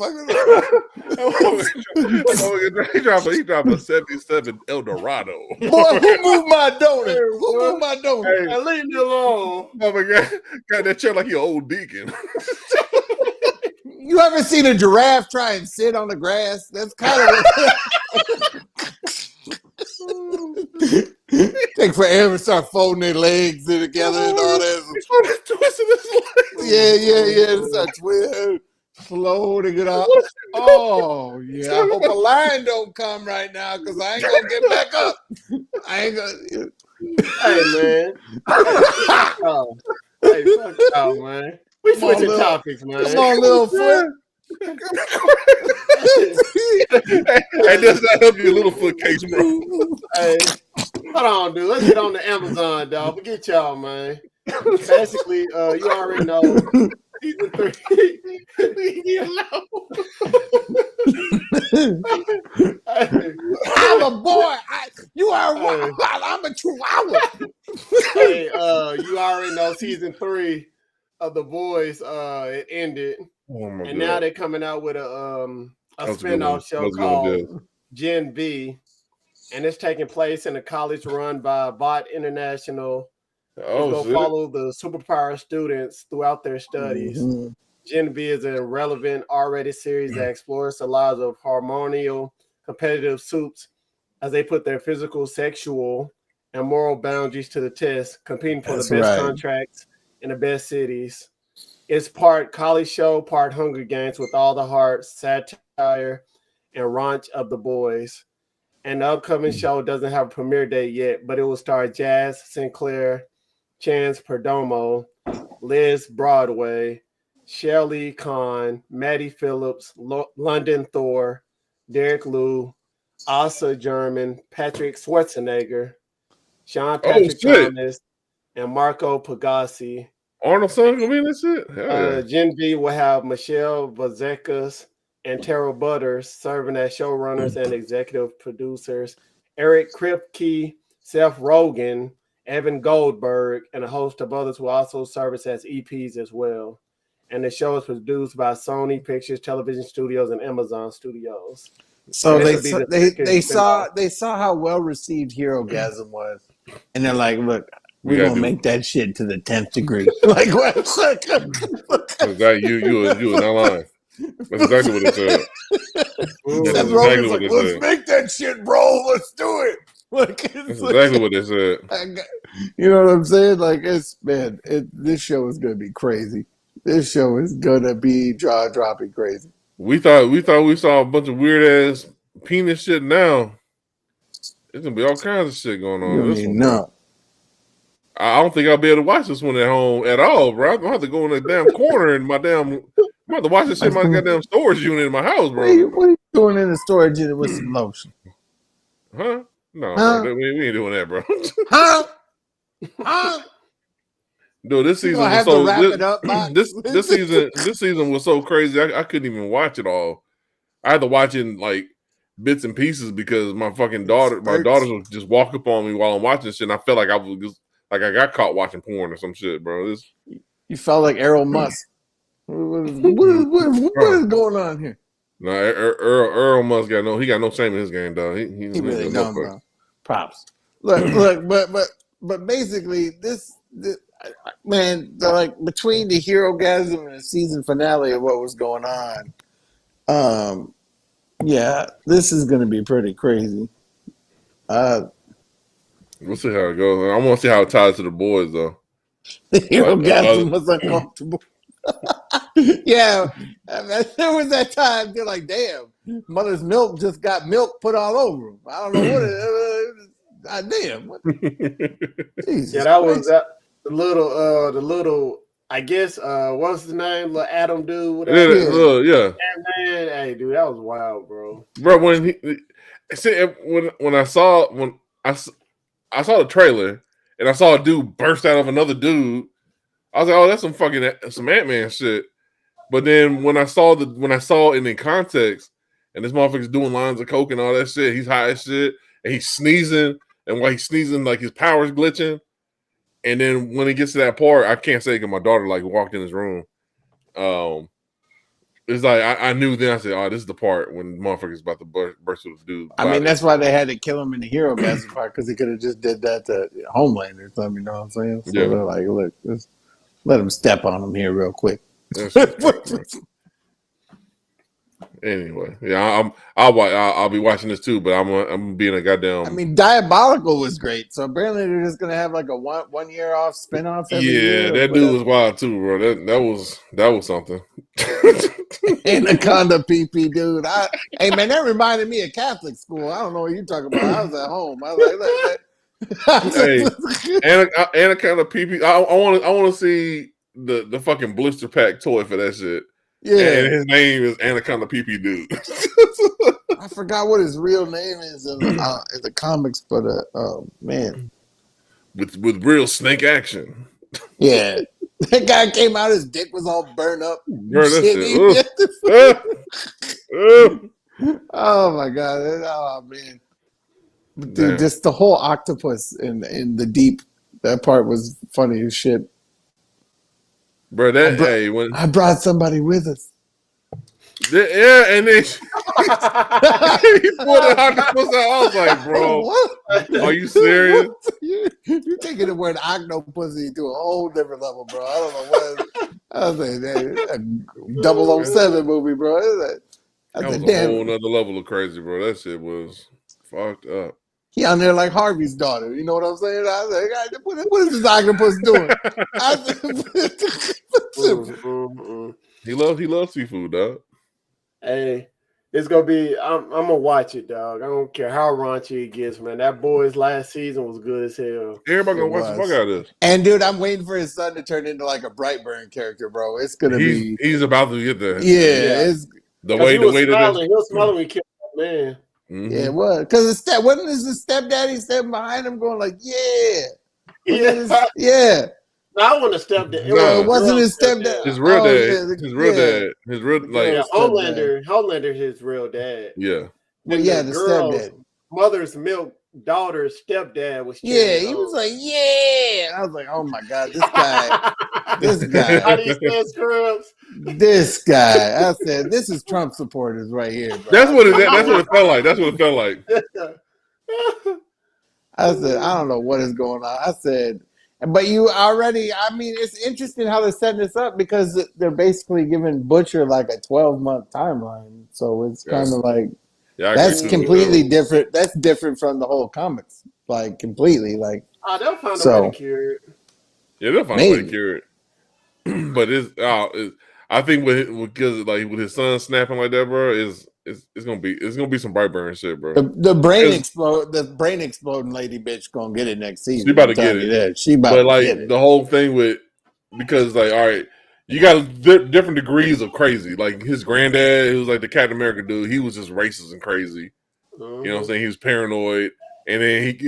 fuck he drive a 77 Eldorado. Boy, who moved my donut? Who moved my donut? Hey, leave me alone. Motherfucker got that chair like he an old deacon. You ever seen a giraffe try and sit on the grass? That's kind of take forever to start folding their legs together and all that. Twisting his legs. Yeah. Start twisting. Slow to get off. Oh, yeah. I hope a lion don't come right now because I ain't going to get back up. I ain't going to. Hey, man. Hey, fuck out, man. We switching topics, man. Come on, little foot. Hey, does that help your little foot case, bro? Hey, hold on, dude. Let's get on the Amazon, dog. Forget y'all, man. Basically, you already know. Season 3. Leave me alone. I'm a boy. You are I'm a chihuahua. Hey, you already know season 3 of The Boys. It ended. And now they're coming out with a spinoff show called Gen V, and it's taking place in a college run by Bot International. It's gonna follow the superpower students throughout their studies. Mm-hmm. Gen V is a relevant R-rated series that explores the lives of harmonial, competitive suits as they put their physical, sexual, and moral boundaries to the test, competing for the best contracts in the best cities. It's part college show, part Hunger Games with all the heart, satire, and raunch of The Boys. And the upcoming show doesn't have a premiere date yet, but it will star Jazz Sinclair, Chance Perdomo, Liz Broadway, Shelley Kahn, Maddie Phillips, London Thor, Derek Liu, Asa German, Patrick Schwarzenegger, Sean Patrick Thomas, and Marco Pagasi. Arnold son gonna be in this shit? Gen V will have Michelle Vazekas, and Terrell Butters serving as showrunners and executive producers. Eric Kripke, Seth Rogen, Evan Goldberg, and a host of others will also serve as EPs as well. And the show is produced by Sony Pictures Television Studios and Amazon Studios. So they saw how well received Hero Gasm was, and they're like, "Look, we're gonna make that shit to the 10th degree." Like what? You were not lying. That's exactly what it said. That's exactly what it said. Let's make that shit, bro. Let's do it. Like, that's exactly what they said. You know what I'm saying? Like, this show is gonna be crazy. This show is gonna be jaw-dropping crazy. We thought we saw a bunch of weird ass penis shit. Now there's gonna be all kinds of shit going on. This one, no, I don't think I'll be able to watch this one at home at all, bro. I'm gonna have to go in a damn corner in my damn. I'm gonna have to watch this shit in my goddamn storage unit in my house, bro. What are you doing in the storage unit with some lotion? Huh? No, bro, we ain't doing that, bro. Huh? Dude, this season was so this season was so crazy. I couldn't even watch it all. I had to watch it in like bits and pieces because my daughters would just walk up on me while I'm watching shit, and I felt like I was just like I got caught watching porn or some shit, bro. You felt like Elon Musk. What is going on here? No, Earl Musk got no shame in his game, dog. He really dumb, bro. Props. Look, but basically this man, like between the Hero Gasm and the season finale of what was going on, yeah, this is going to be pretty crazy. We'll see how it goes. I want to see how it ties to the boys, though. The Hero Gasm was uncomfortable. Yeah, there was that time they're like, "Damn, mother's milk just got milk put all over him." I don't know what it is. Damn. Jesus yeah, that Christ. Was that. The little, I guess, what's his name? Little Adam dude. Yeah. Man, hey, dude, that was wild, bro. Bro, when I saw the trailer and I saw a dude burst out of another dude, I was like, oh, that's some Ant-Man shit. But then when I saw it in context, and this motherfucker's doing lines of coke and all that shit, he's high as shit, and he's sneezing, and while he's sneezing, like his power's glitching. And then when he gets to that part, I can't say because my daughter like walked in his room. It's like I knew then. I said, "Oh, this is the part when motherfuckers about to burst with the dude." I mean, that's why they had to kill him in the Hero Gasm part because he could have just did that to Homeland or something. You know what I'm saying? So they're like, "Look, just let him step on him here real quick." Anyway, yeah, I'll be watching this too, but I'm being a goddamn. I mean, Diabolical was great, so apparently they're just gonna have like a 1 year off spinoff. Yeah, that dude was wild too, bro. That was something. Anaconda PP, dude. Hey man, that reminded me of Catholic school. I don't know what you're talking about. I was at home. I was like, hey, Anaconda PP. I want to see the fucking blister pack toy for that shit. Yeah, and his name is Anaconda PP dude. I forgot what his real name is in the comics, but man, with real snake action. Yeah, that guy came out, his dick was all burned up. Oh my god! Oh man, but dude, just the whole octopus in the deep. That part was funny as shit. Bro, I brought somebody with us. Yeah, and then he pulled the octopus out. I was like, bro, what? Are you serious? You're taking the word octopus to a whole different level, bro. I don't know what. I was like, that 007 movie, bro. That was a whole nother level of crazy, bro. That shit was fucked up. He on there like Harvey's daughter. You know what I'm saying? I was like, what is this octopus doing? He loves seafood, dog. Hey, it's gonna be. I'm gonna watch it, dog. I don't care how raunchy it gets, man. That boy's last season was good as hell. Everybody gonna watch the fuck out of this. And dude, I'm waiting for his son to turn into like a Brightburn character, bro. It's gonna be. He's about to get there. Yeah, it's the way he was smiling when he killed that man. Mm-hmm. Yeah, it was because wasn't his stepdaddy standing behind him, going like, "Yeah, yeah." I want a stepdad. No. It wasn't his stepdad. His real dad. Yeah, His real dad. His real like. Yeah, stepdad. Homelander's his real dad. Yeah. Well, And yeah, the the girl's stepdad. mother's milk daughter's stepdad was. Yeah, he was like, yeah. I was like, oh my god, this guy, this guy. How do you say Scrubs? This guy. I said, this is Trump supporters right here, bro. That's what it felt like. That's what it felt like. I said, I don't know what is going on. I said, but you already, I mean, it's interesting how they're setting this up because they're basically giving Butcher like a 12-month timeline. So it's kind of like, that's completely different. That's different from the whole comics. Like, completely. Like, they'll find a way to cure it. Yeah, they'll find a way to cure it. But I think because like with his son snapping like that, bro, it's gonna be some Brightburn shit, bro. The brain exploding lady bitch gonna get it next season. She about to get it. She about to get it. The whole thing because like, all right, you got different degrees of crazy. Like his granddad, who was like the Captain America dude, he was just racist and crazy. You know what I'm saying? He was paranoid, and then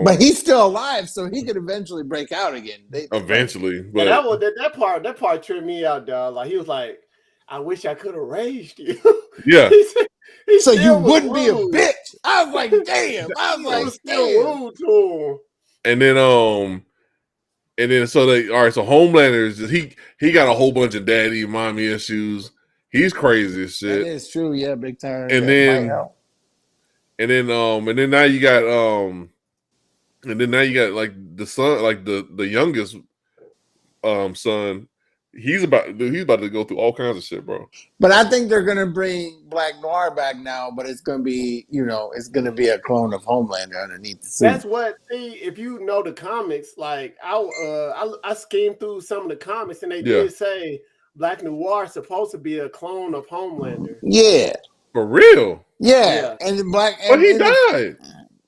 but he's still alive, so he could eventually break out again. Eventually, but that part tripped me out, dog. Like he was like, "I wish I could have raised you." Yeah. So you wouldn't be a bitch. I was like, damn. I was like, still rude to him. And then so Homelander is he got a whole bunch of daddy mommy issues. He's crazy as shit. That is true, yeah, big time. And then now you got like the son, like the youngest son. He's about to go through all kinds of shit, bro. But I think they're gonna bring Black Noir back now, but it's gonna be, it's gonna be a clone of Homelander underneath the suit. That's if you know the comics, like I skimmed through some of the comics and they did say Black Noir is supposed to be a clone of Homelander. Yeah. For real? Yeah. And he died.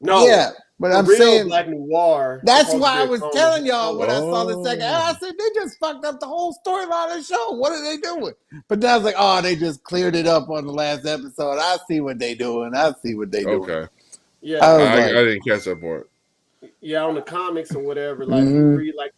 No. Yeah. But I'm saying Black Noir. That's why I was telling y'all when I saw the second. I said they just fucked up the whole storyline of the show. What are they doing? But then I was like, oh, they just cleared it up on the last episode. I see what they doing. Okay. Yeah. I didn't catch that part. Yeah, on the comics or whatever, like you read like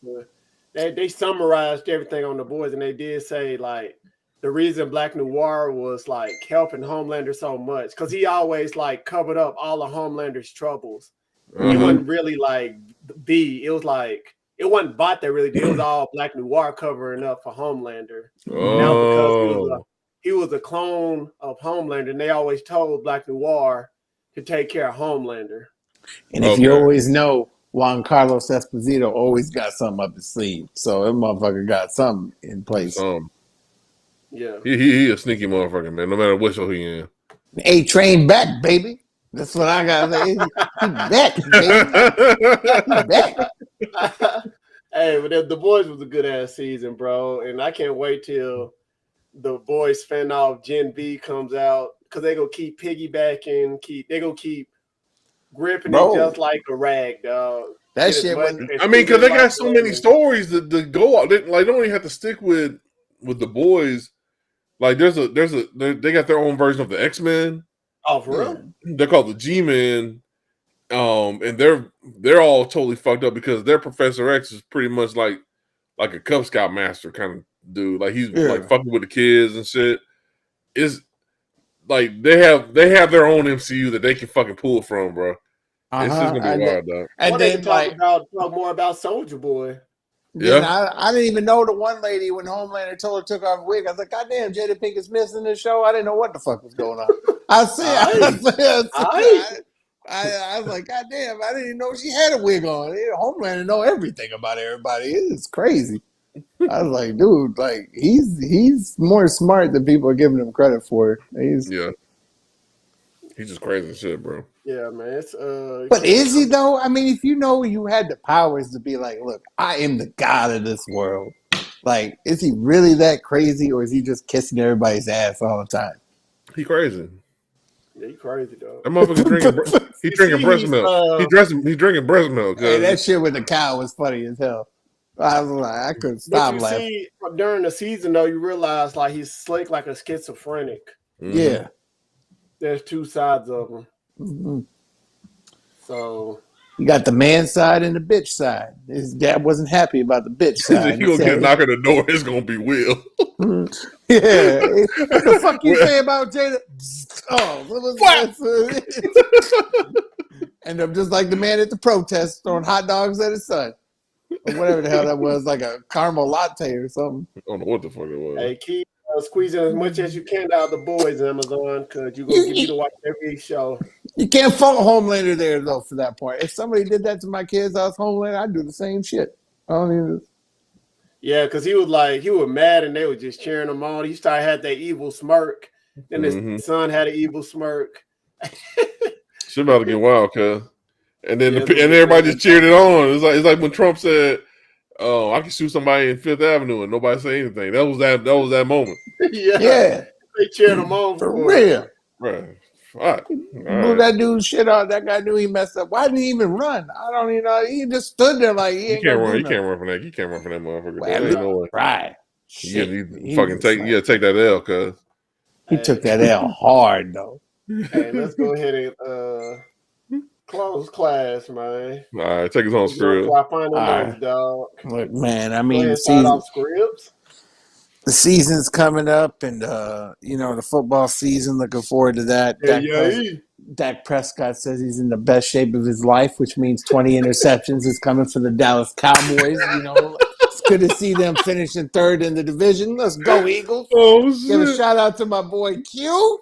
they summarized everything on The Boys, and they did say like the reason Black Noir was like helping Homelander so much because he always like covered up all of Homelander's troubles. It wasn't really like B. It was like it wasn't Bot that really did. It was all Black Noir covering up for Homelander. Now because he was a clone of Homelander, and they always told Black Noir to take care of Homelander. And if you always know, Juan Carlos Esposito always got something up his sleeve. So that motherfucker got something in place. Yeah. He a sneaky motherfucker, man. No matter what show he in. A-Train back, baby. That's what I got. He back, baby. He back. Hey, but The Boys was a good ass season, bro. And I can't wait till The Boys spin-off Gen V comes out because they gonna keep piggybacking, they gonna keep gripping it just like a rag, dog. That shit. Because they got so many stories to go out. They don't even have to stick with The Boys. Like they got their own version of the X-Men. Oh, for real? They're called the G-Men. And they're all totally fucked up because their Professor X is pretty much like a Cub Scout master kind of dude. Like he's like fucking with the kids and shit. Is like they have their own MCU that they can fucking pull from, bro. It's just gonna be wild, dog. And then talk more about Soldier Boy. Yeah, I didn't even know the one lady when Homelander told her took off her wig. I was like, God damn, Jada Pinkett Smith's in this show. I didn't know what the fuck was going on. I was like, God damn, I didn't even know she had a wig on. Homelander know everything about everybody. It's crazy. I was like, dude, like he's more smart than people are giving him credit for. He's just crazy as shit, bro. Yeah, man. It's But is he though? I mean, if you know you had the powers to be like, look, I am the god of this world. Like, is he really that crazy, or is he just kissing everybody's ass all the time? He crazy. Yeah, he crazy, dog. That motherfucker drinking breast milk. He drinking breast milk. Hey, that shit with the cow was funny as hell. I was like, I couldn't stop laughing. See, during the season though, you realize like he's slick like a schizophrenic. Mm-hmm. Yeah. There's two sides of him. Mm-hmm. So You got the man side and the bitch side. His dad wasn't happy about the bitch side. He gonna get a knock on the door. It's gonna be Will. Yeah. What the fuck you say about Jada? Oh, what was that? And I'm just like the man at the protest throwing hot dogs at his son. Or whatever the hell that was, like a caramel latte or something. I don't know what the fuck it was. Hey, keep squeezing as much as you can out of the boys, Amazon, because you're going to give me to watch every show. You can't fault Homelander there, though, for that part. If somebody did that to my kids, I was Homelander, I'd do the same shit. I don't even... Yeah, because he was mad and they were just cheering him on. He started had that evil smirk. Then his son had an evil smirk. Shit about to get wild, cuz. And then and everybody just cheered it on. It's like when Trump said, "Oh, I can shoot somebody in Fifth Avenue," and nobody say anything. That was that moment. Yeah. They cheered him on for real. Right. Fuck. Blew that dude's shit out. That guy knew he messed up. Why didn't he even run? I don't even know. He just stood there like he ain't can't run. He can't run from that. He can't run from that motherfucker. Well, ain't no way. Right. You fucking take. You gotta take that L, cuz. He took that L hard though. Hey, let's go ahead and close class, man. All right, take us on script. I find the dog. Look, man, I mean, scripts. The season's coming up, and the football season. Looking forward to that. Dak Prescott says he's in the best shape of his life, which means 20 interceptions is coming for the Dallas Cowboys. It's good to see them finishing third in the division. Let's go, Eagles! Oh, shit. Give a shout out to my boy Q.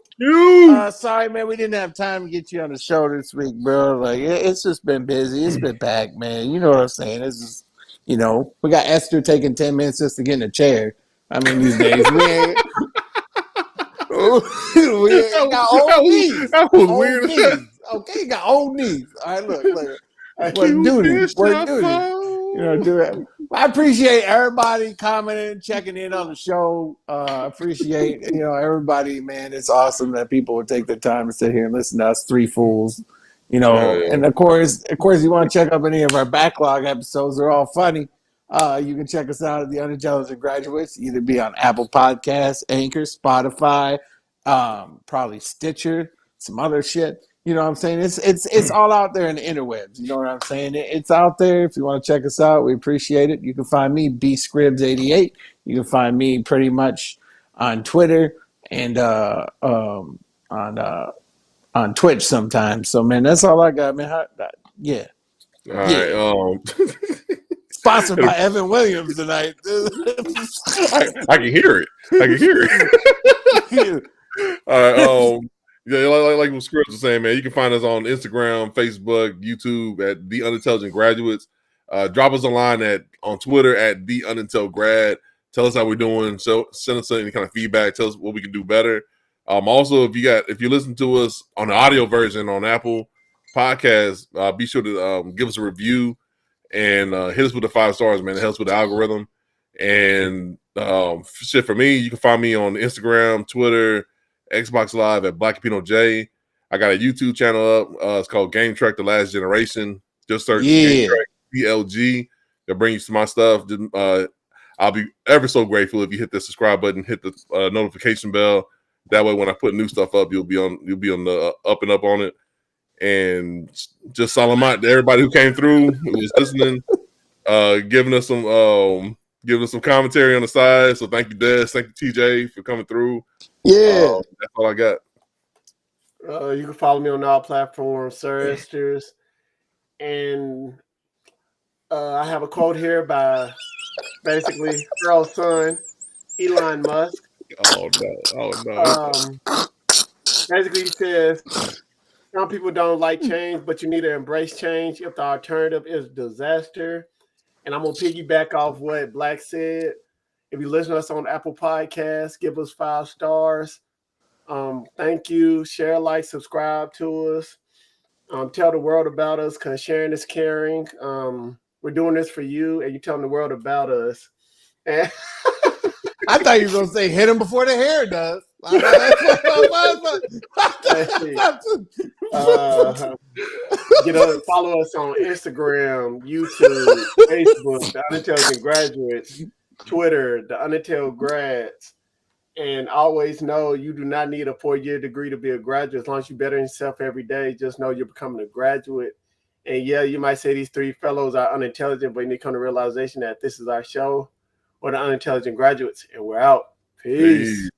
Sorry, man, we didn't have time to get you on the show this week, bro. Like, it's just been busy. It's been packed, man. You know what I'm saying? It's just, we got Esther taking 10 minutes just to get in a chair. I mean, these days we ain't got old knees. That was weird. Knees. Okay, got old knees. All right, look. Work duty. Do it. I appreciate everybody commenting, checking in on the show. Appreciate everybody, man. It's awesome that people would take the time to sit here and listen to us three fools. And of course, you want to check up any of our backlog episodes. They're all funny. You can check us out at the Unintelligent Graduates, either be on Apple Podcasts, Anchor, Spotify, probably Stitcher, some other shit. You know what I'm saying? It's all out there in the interwebs. You know what I'm saying? It's out there. If you want to check us out, we appreciate it. You can find me, bscribs88. You can find me pretty much on Twitter and on Twitch sometimes. So, man, that's all I got, man. Yeah. All right. Sponsored by Evan Williams tonight. I can hear it. All right. Yeah, like what Scripps was saying, man. You can find us on Instagram, Facebook, YouTube at The Unintelligent Graduates. Drop us a line on Twitter at The Unintel Grad. Tell us how we're doing. So send us any kind of feedback. Tell us what we can do better. Also, if you listen to us on the audio version on Apple Podcasts, be sure to give us a review and hit us with the 5 stars, man. It helps with the algorithm. And shit, for me, you can find me on Instagram, Twitter, Xbox Live at Black Pino J. I got a YouTube channel up. It's called Game Trek: The Last Generation. Just search Game Trek BLG. They'll bring you to my stuff. I'll be ever so grateful if you hit the subscribe button, hit the notification bell. That way, when I put new stuff up, you'll be on the up and up on it. And just salamat to everybody who came through, who was listening, giving us some commentary on the side. So thank you, Des. Thank you, TJ, for coming through. Yeah, that's all I got. You can follow me on all platforms, Sir Esters. And I have a quote here by basically Earl's son, Elon Musk. Oh no. Basically, he says, some people don't like change, but you need to embrace change if the alternative is disaster. And I'm going to piggyback off what Black said. If you listen to us on Apple Podcasts, give us 5 stars. Thank you. Share, like, subscribe to us. Tell the world about us because sharing is caring. We're doing this for you, and you're telling the world about us. And I thought you were going to say hit them before the hair does. Follow us on Instagram, YouTube, Facebook, The Unintelligent Graduates, Twitter, The Unintel Grads. And always know you do not need a 4-year degree to be a graduate. As long as you better yourself every day, just know you're becoming a graduate. And yeah, you might say these three fellows are unintelligent, but you need to come to realization that this is our show, or the Unintelligent Graduates, and we're out. Peace.